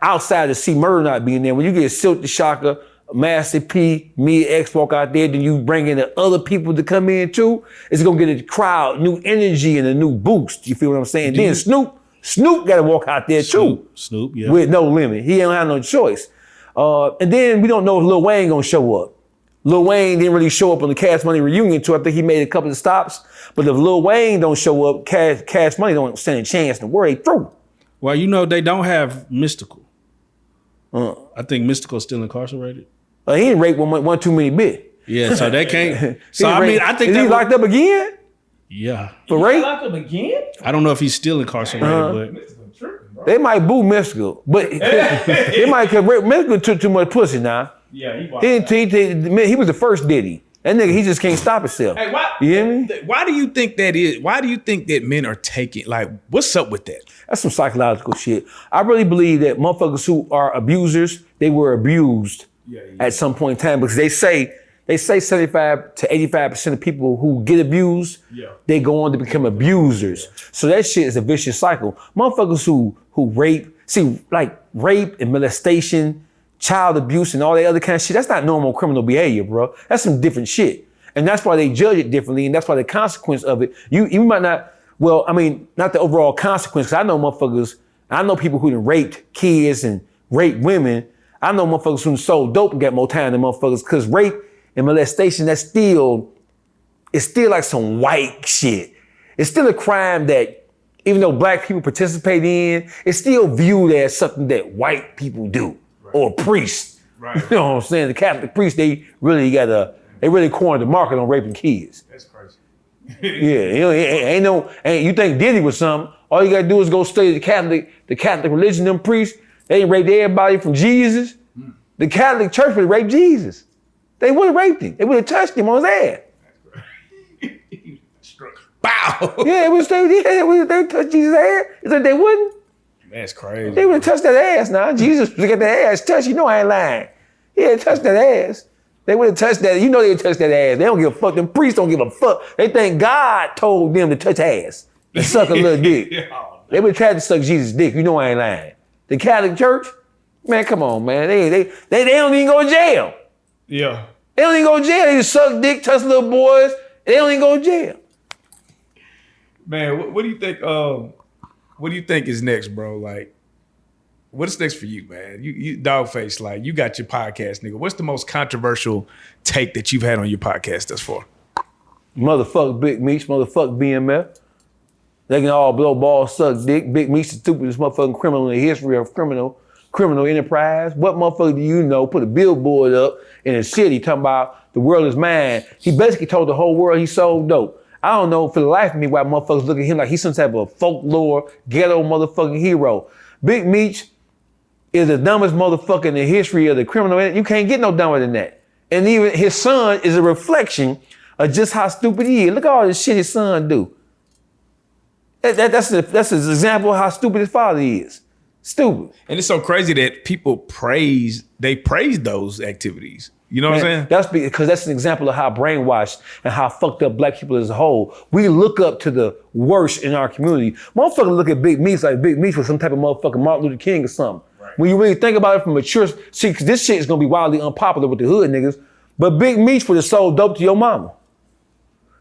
outside of C Murder not being there, when you get Silk the Shocker, Master P, me, X walk out there, then you bring in the other people to come in too, it's gonna get a crowd, new energy and a new boost. You feel what I'm saying? Then Snoop gotta walk out there too. Snoop, yeah. With No Limit. He don't have no choice. And then we don't know if Lil Wayne gonna show up. Lil Wayne didn't really show up on the Cash Money reunion tour. I think he made a couple of stops. But if Lil Wayne don't show up, Cash Money don't stand a chance in the world. They through. Well, you know, they don't have Mystical. I think Mystical's still incarcerated. He ain't raped one too many bit. Yeah, so they can't. So I mean, I think is he locked up again? Yeah. For rape? Locked up again? I don't know if he's still incarcerated, but They might boo Mystical, but they might cause Mystical took too much pussy now. Yeah, he He was the first Diddy. That nigga, he just can't stop himself. Hey, why? You hear me? Why do you think that is? Why do you think that men are taking? Like, what's up with that? That's some psychological shit. I really believe that motherfuckers who are abusers, they were abused at some point in time, because they say 75 to 85% of people who get abused, they go on to become abusers. So that shit is a vicious cycle. Motherfuckers who rape, like rape and molestation, child abuse and all that other kind of shit, that's not normal criminal behavior, bro. That's some different shit. And that's why they judge it differently, and that's why the consequence of it, you might not, well, I mean, not the overall consequence, because I know motherfuckers, I know people who done raped kids and raped women. I know motherfuckers who done sold dope and got more time than motherfuckers, because rape and molestation, it's still like some white shit. It's still a crime that, even though black people participate in, it's still viewed as something that white people do. Or priests. Right. You know what I'm saying? The Catholic priests, they really cornered the market on raping kids. That's crazy. Yeah, you think Diddy was something, all you gotta do is go study the Catholic religion, them priests, they ain't raped everybody from Jesus. The Catholic Church would have raped Jesus. They would have raped him. They would have touched him on his ass. Bow. Yeah, they would have touched Jesus' ass. You think they wouldn't? That's crazy. They would have touched that ass now. Jesus would get that ass touched. You know I ain't lying. Yeah, touch that ass. They would have touched that. You know they would touch that ass. They don't give a fuck. Them priests don't give a fuck. They think God told them to touch ass and suck a little dick. They would have tried to suck Jesus' dick. You know I ain't lying. The Catholic Church, man, come on, man. They don't even go to jail. Yeah. They don't even go to jail. They just suck dick, touch little boys. They don't even go to jail. Man, what do you think? What do you think is next, bro? Like, what's next for you, man? You DawgFace, like, you got your podcast, nigga. What's the most controversial take that you've had on your podcast thus far? Motherfuck Big Meech, motherfuck BMF. They can all blow balls, suck dick. Big Meech the stupidest motherfucking criminal in the history of criminal enterprise. What motherfucker do you know put a billboard up in a city talking about the world is mine? He basically told the whole world he sold dope. I don't know for the life of me why motherfuckers look at him like he's some type of folklore, ghetto motherfucking hero. Big Meech is the dumbest motherfucker in the history of the criminal. You can't get no dumber than that. And even his son is a reflection of just how stupid he is. Look at all this shit his son do. That's an example of how stupid his father is. Stupid. And it's so crazy that people praise those activities. You know what I'm saying? That's because that's an example of how brainwashed and how fucked up black people as a whole. We look up to the worst in our community. Motherfuckers look at Big Meech like Big Meech was some type of motherfucking Martin Luther King or something. Right. When you really think about it from a mature, see, cause this shit is gonna be wildly unpopular with the hood niggas, but Big Meech would have sold dope to your mama.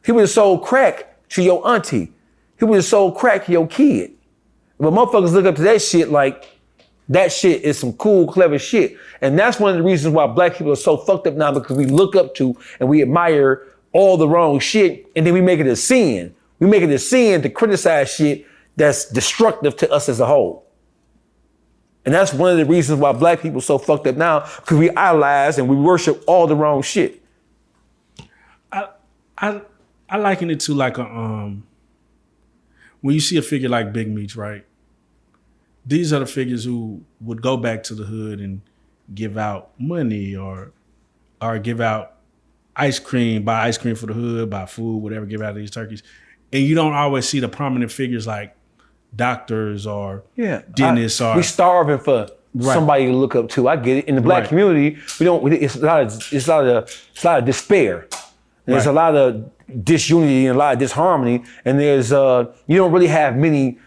He would have sold crack to your auntie. He would have sold crack to your kid. But motherfuckers look up to that shit like that shit is some cool, clever shit. And that's one of the reasons why black people are so fucked up now, because we look up to and we admire all the wrong shit, and then we make it a sin. We make it a sin to criticize shit that's destructive to us as a whole. And that's one of the reasons why black people are so fucked up now, because we idolize and we worship all the wrong shit. I liken it to like a when you see a figure like Big Meech, right? These are the figures who would go back to the hood and give out money or give out ice cream, buy ice cream for the hood, buy food, whatever, give out these turkeys. and you don't always see the prominent figures like doctors or dentists. We starving for somebody to look up to. I get it. In the black community, we don't. It's a lot of despair. There's a lot of disunity and a lot of disharmony, and there's you don't really have many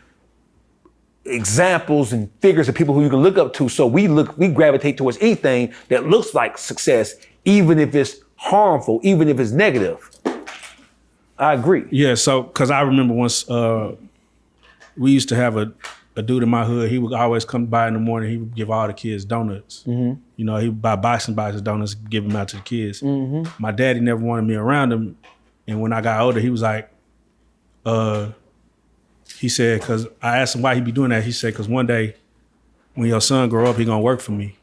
examples and figures of people who you can look up to. So we gravitate towards anything that looks like success, even if it's harmful, even if it's negative. I agree. Yeah, so because I remember once we used to have a dude in my hood. He would always come by in the morning. He would give all the kids donuts. You know, he would buy boxes of donuts, give them out to the kids. My daddy never wanted me around him, and when I got older, he was like, he said, because I asked him why he be doing that. He said, because one day when your son grow up, he gonna work for me.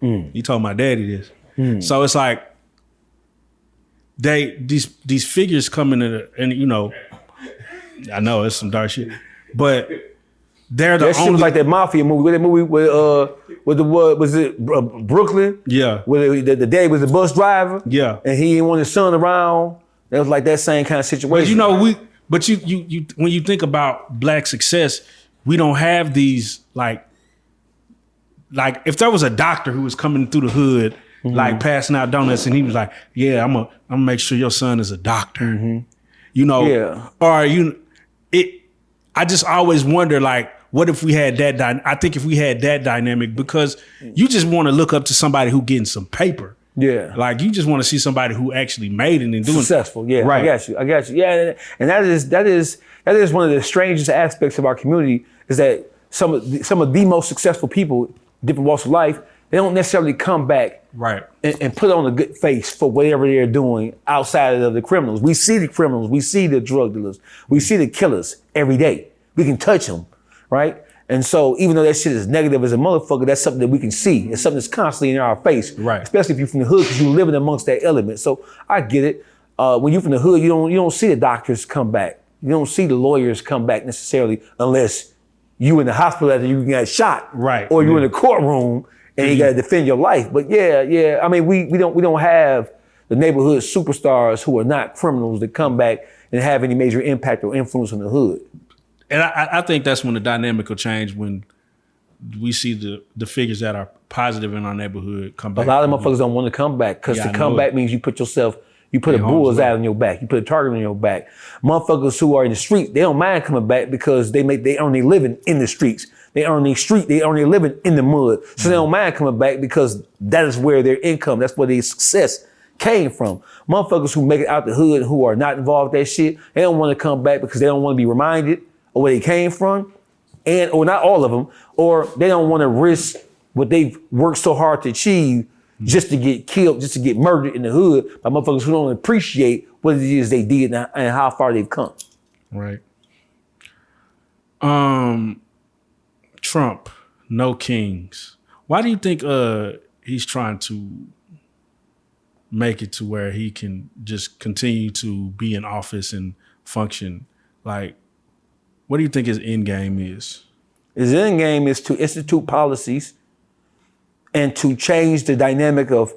He told my daddy this. So it's like these figures come in and you know, I know it's some dark shit, but they're the that shit only was like that mafia movie. That movie with was it Brooklyn? Yeah. Where the daddy was a bus driver. Yeah. And he didn't want his son around. That was like that same kind of situation. But you know, you when you think about black success, we don't have these like if there was a doctor who was coming through the hood, like passing out donuts, and he was like, "Yeah, I'm gonna make sure your son is a doctor," you know, or I just always wonder, like, what if we had that? I think if we had that dynamic, because you just want to look up to somebody who getting some paper. Yeah. Like you just want to see somebody who actually made it and doing successful. Yeah. Right. I got you. Yeah. And that is one of the strangest aspects of our community, is that some of the most successful people, different walks of life, they don't necessarily come back and put on a good face for whatever they're doing outside of the criminals. We see the criminals, we see the drug dealers, we see the killers every day. We can touch them, right? And so even though that shit is negative as a motherfucker, that's something that we can see. It's something that's constantly in our face, right? Especially if you're from the hood, because you're living amongst that element. So I get it. When you're from the hood, you don't see the doctors come back. You don't see the lawyers come back necessarily, unless you in the hospital after you got shot, right? Or you're in the courtroom and you got to defend your life. But yeah. I mean, we don't have the neighborhood superstars who are not criminals that come back and have any major impact or influence on the hood. And I think that's when the dynamic will change, when we see the figures that are positive in our neighborhood come back. A lot of motherfuckers don't want to come back, because to come back means you put a bullseye on your back, you put a target on your back. Motherfuckers who are in the street, they don't mind coming back because they earn their living in the streets. They earn their living in the mud. So they don't mind coming back because that is where their income, that's where their success came from. Motherfuckers who make it out the hood, who are not involved with that shit, they don't want to come back because they don't want to be reminded of where they came from, or not all of them, or they don't want to risk what they've worked so hard to achieve just to get killed, just to get murdered in the hood by motherfuckers who don't appreciate what it is they did and how far they've come. Right. Trump, no kings. Why do you think he's trying to make it to where he can just continue to be in office and function? Like, what do you think his end game is? His end game is to institute policies and to change the dynamic of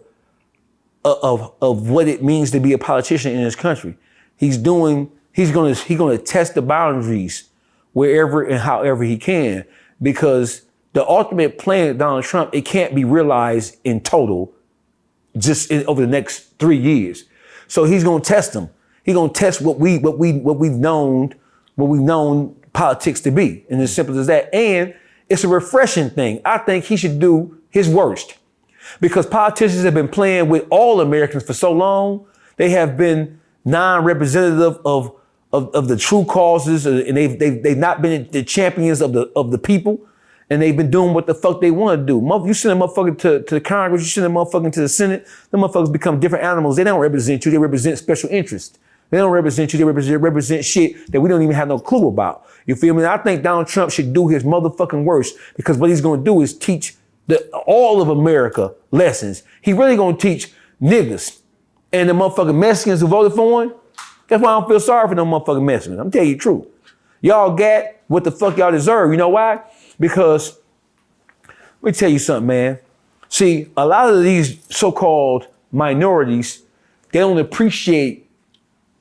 what it means to be a politician in this country. He's gonna test the boundaries wherever and however he can, because the ultimate plan of Donald Trump, it can't be realized in total just over the next 3 years. So he's gonna test them. He's gonna test what we've known politics to be, and as simple as that. And it's a refreshing thing. I think he should do his worst, because politicians have been playing with all Americans for so long. They have been non-representative of the true causes, and they've not been the champions of the people, and they've been doing what the fuck they want to do. You send a motherfucker to Congress, you send a motherfucker to the Senate, them motherfuckers become different animals. They don't represent you, they represent special interests. They don't represent you, they represent shit that we don't even have no clue about. You feel me? I think Donald Trump should do his motherfucking worst, because what he's gonna do is teach all of America lessons. He really gonna teach niggas and the motherfucking Mexicans who voted for him. That's why I don't feel sorry for them motherfucking Mexicans. I'm telling you the truth. Y'all got what the fuck y'all deserve. You know why? Because, let me tell you something, man. See, a lot of these so-called minorities, they don't appreciate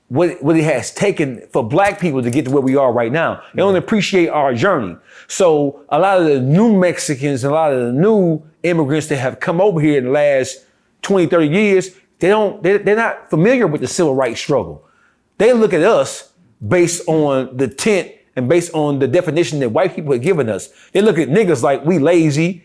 what it has taken for black people to get to where we are right now. They don't appreciate our journey. So a lot of the new Mexicans and a lot of the new immigrants that have come over here in the last 20, 30 years, they're not familiar with the civil rights struggle. They look at us based on the tent and based on the definition that white people have given us. They look at niggas like we lazy,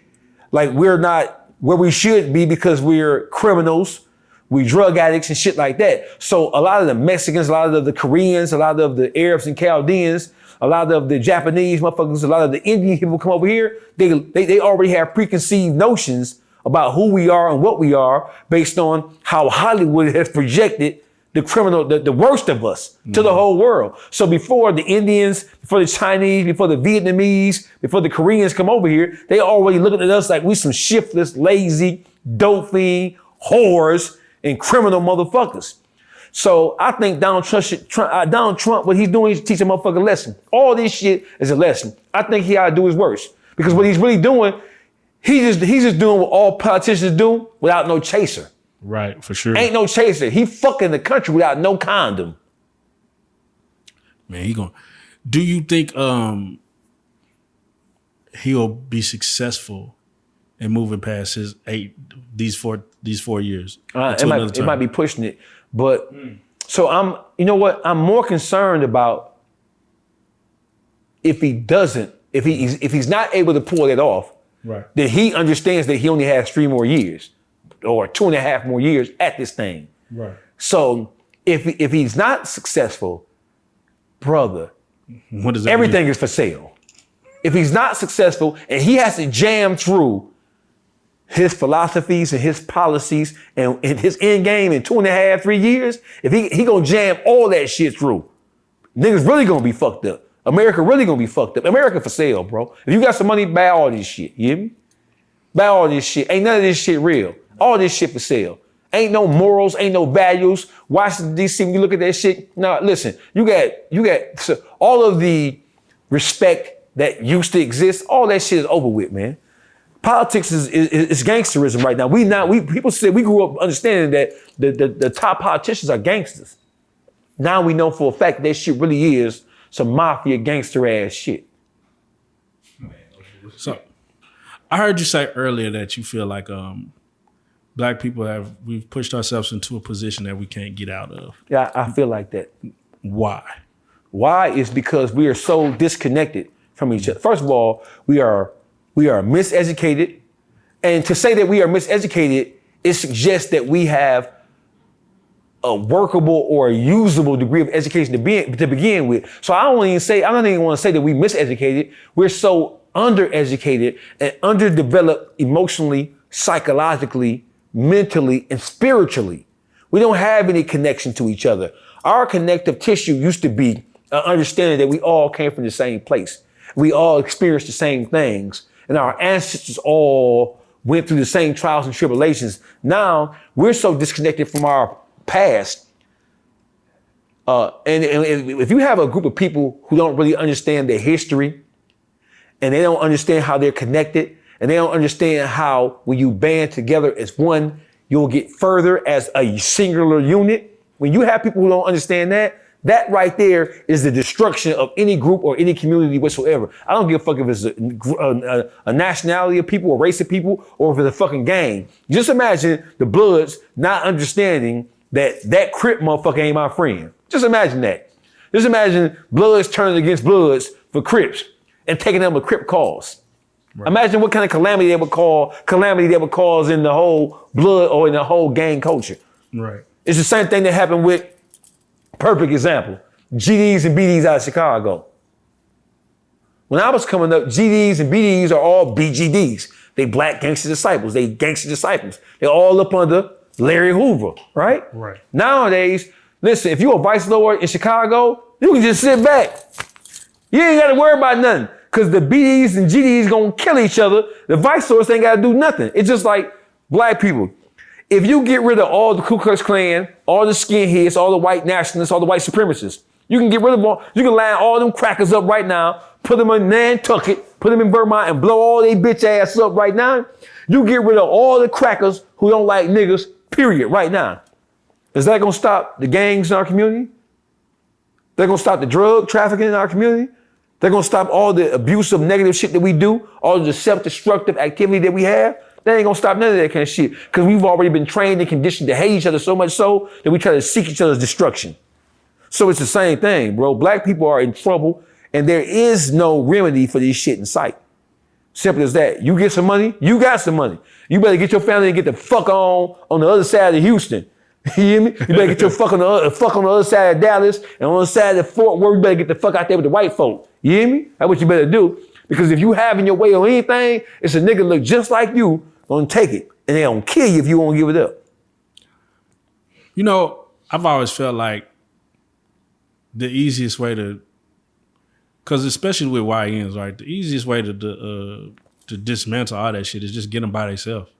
like we're not where we should be because we're criminals, we drug addicts and shit like that. So a lot of the Mexicans, a lot of the Koreans, a lot of the Arabs and Chaldeans, a lot of the Japanese motherfuckers, a lot of the Indian people come over here, they already have preconceived notions about who we are and what we are based on how Hollywood has projected the criminal, the worst of us to the whole world. So before the Indians, before the Chinese, before the Vietnamese, before the Koreans come over here, they already looking at us like we some shiftless, lazy, dope fiend, whores, and criminal motherfuckers. So I think Donald Trump, what he's doing is teaching a motherfucker a lesson. All this shit is a lesson. I think he ought to do his worst. Because what he's really doing, he's just doing what all politicians do without no chaser. Right, for sure. Ain't no chaser. He fucking the country without no condom. Man, do you think he'll be successfmore in moving past these 4 years? It might be pushing it. But so I'm more concerned about if he's not able to pull it off, right, then he understands that he only has 3 more years or 2.5 more years at this thing. Right. So if he's not successful, brother, what does that everything mean? is for sale. If he's not successful and he has to jam through his philosophies and his policies and his end game in 2.5, 3 years, if he gonna jam all that shit through, niggas really gonna be fucked up. America really gonna be fucked up. America for sale, bro. If you got some money, buy all this shit. You hear me? Buy all this shit. Ain't none of this shit real. All this shit for sale. Ain't no morals, ain't no values. Washington, D.C., when you look at that shit, no, listen, you got so all of the respect that used to exist, all that shit is over with, man. Politics is gangsterism right now. People said we grew up understanding that the top politicians are gangsters. Now we know for a fact that shit really is some mafia gangster ass shit. So I heard you say earlier that you feel like black people we've pushed ourselves into a position that we can't get out of. Yeah, I feel like that. Why? Why is because we are so disconnected from each other. First of all, we are miseducated. And to say that we are miseducated, it suggests that we have a workable or a usable degree of education to begin with. So I don't even want to say that we miseducated. We're so undereducated and underdeveloped emotionally, psychologically, mentally, and spiritually. We don't have any connection to each other. Our connective tissue used to be an understanding that we all came from the same place. We all experienced the same things. And our ancestors all went through the same trials and tribulations. Now, we're so disconnected from our past. And if you have a group of people who don't really understand their history, and they don't understand how they're connected, and they don't understand how when you band together as one, you'll get further as a singular unit. When you have people who don't understand that right there is the destruction of any group or any community whatsoever. I don't give a fuck if it's a nationality of people, a race of people, or if it's a fucking gang. Just imagine the Bloods not understanding that Crip motherfucker ain't my friend. Just imagine that. Just imagine Bloods turning against Bloods for Crips and taking them a Crip cause. Right. Imagine what kind of calamity they would cause in the whole Blood or in the whole gang culture. Right. It's the same thing that happened with, perfect example, GDs and BDs out of Chicago. When I was coming up, GDs and BDs are all BGDs. They black gangster disciples. They gangster disciples. They're all up under Larry Hoover, right? Right. Nowadays, listen, if you're a vice lord in Chicago, you can just sit back. You ain't got to worry about nothing because the BDs and GDs gonna kill each other. The vice lords ain't got to do nothing. It's just like black people. If you get rid of all the Ku Klux Klan, all the skinheads, all the white nationalists, all the white supremacists, you can get rid of all, you can line all them crackers up right now, put them in Nantucket, put them in Vermont and blow all they bitch ass up right now. You get rid of all the crackers who don't like niggas, period, right now. Is that gonna stop the gangs in our community? They're gonna stop the drug trafficking in our community. They're gonna stop all the abusive, negative shit that we do, all the self-destructive activity that we have. They ain't gonna stop none of that kind of shit. Because we've already been trained and conditioned to hate each other so much so that we try to seek each other's destruction. So it's the same thing, bro. Black people are in trouble and there is no remedy for this shit in sight. Simple as that. You get some money, you got some money. You better get your family and get the fuck on the other side of Houston. You hear me? You better get your fuck on the other side of Dallas and on the other side of Fort Worth, you better get the fuck out there with the white folk. You hear me? That's what you better do. Because if you having your way on anything, it's a nigga look just like you gonna take it. And they gonna kill you if you won't give it up. You know, I've always felt like the easiest way to, because especially with YNs, right? The easiest way to dismantle all that shit is just get them by themselves.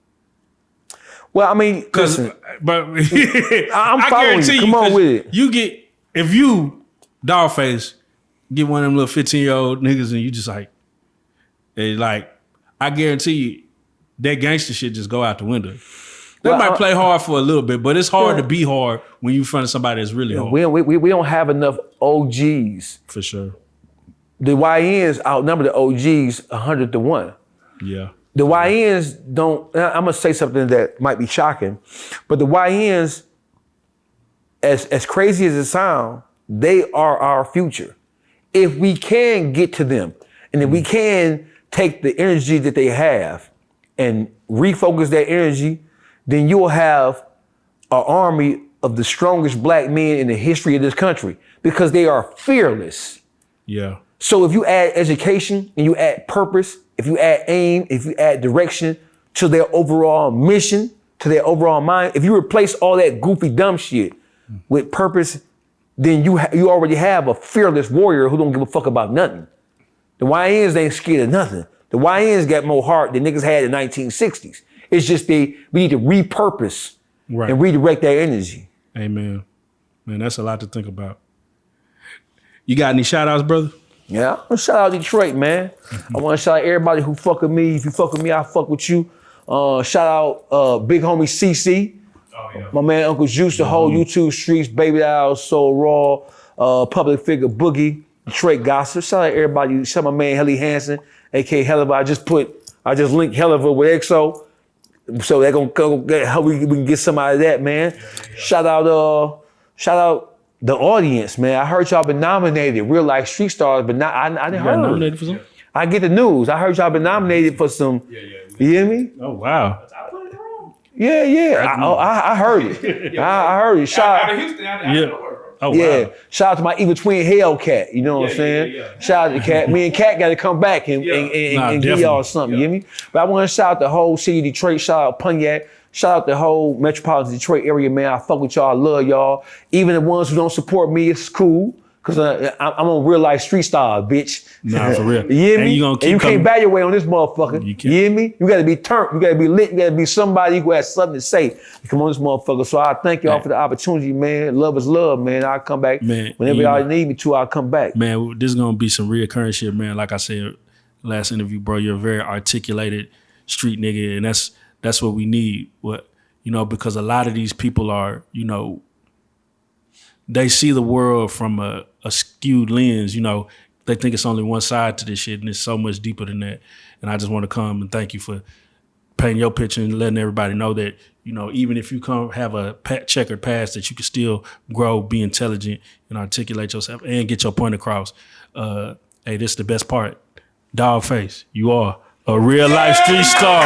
Well, I mean, listen, but I'm following you. Come on with it. You get, if you, DawgFace, get one of them little 15-year-old niggas and you just like, I guarantee you, that gangster shit just go out the window. They might play hard for a little bit, but it's hard to be hard when you in front of somebody that's really hard. We don't have enough OGs. For sure. The YNs outnumber the OGs 100-1. Yeah. The YNs don't, I'm gonna say something that might be shocking, but the YNs, as crazy as it sounds, they are our future. If we can get to them, and if we can take the energy that they have and refocus that energy, then you'll have an army of the strongest black men in the history of this country because they are fearless. Yeah. So if you add education and you add purpose, if you add aim, if you add direction to their overall mission, to their overall mind, if you replace all that goofy dumb shit with purpose, then you already have a fearless warrior who don't give a fuck about nothing. The YNs ain't scared of nothing. The YNs got more heart than niggas had in the 1960s. It's just we need to repurpose and redirect that energy. Amen. Man, that's a lot to think about. You got any shout outs, brother? Yeah, I'm gonna shout out Detroit, man. I wanna shout out everybody who fuck with me. If you fuck with me, I fuck with you. Shout out big homie CC. Oh, yeah. My man Uncle Juice, the whole YouTube streets, Baby Owl, Soul Raw, Public Figure Boogie, Detroit Gossip. Shout out everybody. Shout out my man Helly Hansen, aka Helliver. I just linked Helliver with EXO. So they're gonna get how we can get some out of that, man. Yeah. Shout out the audience, man. I heard y'all been nominated, Reallyfe Street Stars, but not I didn't heard nominated for some? I get the news. I heard y'all been nominated for some. Yeah. You hear me? Oh wow. I put it wrong. Yeah. I heard it. I heard it. Shout out to Houston. Oh, wow. Yeah, shout out to my evil twin Hellcat, you know what I'm saying? Yeah. Shout out to Cat. Me and Cat got to come back and give y'all something, you hear me? But I want to shout out the whole city of Detroit, shout out Pontiac, shout out the whole metropolitan Detroit area, man. I fuck with y'all, I love y'all. Even the ones who don't support me, it's cool. Cause I'm on Reallyfe Street Stars, bitch. Nah, for real. You hear me? And you can't back your way on this motherfucker. You hear me? You gotta be turned. You gotta be lit. You gotta be somebody who has something to say. You come on this motherfucker. So I thank y'all for the opportunity, man. Love is love, man. I'll come back. Man, whenever y'all need me to, I'll come back. Man, this is gonna be some reoccurring shit, man. Like I said last interview, bro, you're a very articulated street nigga, and that's what we need. Because a lot of these people are, they see the world from a skewed lens, they think it's only one side to this shit and it's so much deeper than that. And I just want to come and thank you for painting your picture and letting everybody know that, even if you come have a checkered past, that you can still grow, be intelligent and articulate yourself and get your point across. Hey, this is the best part. DawgFace, you are a real life street star.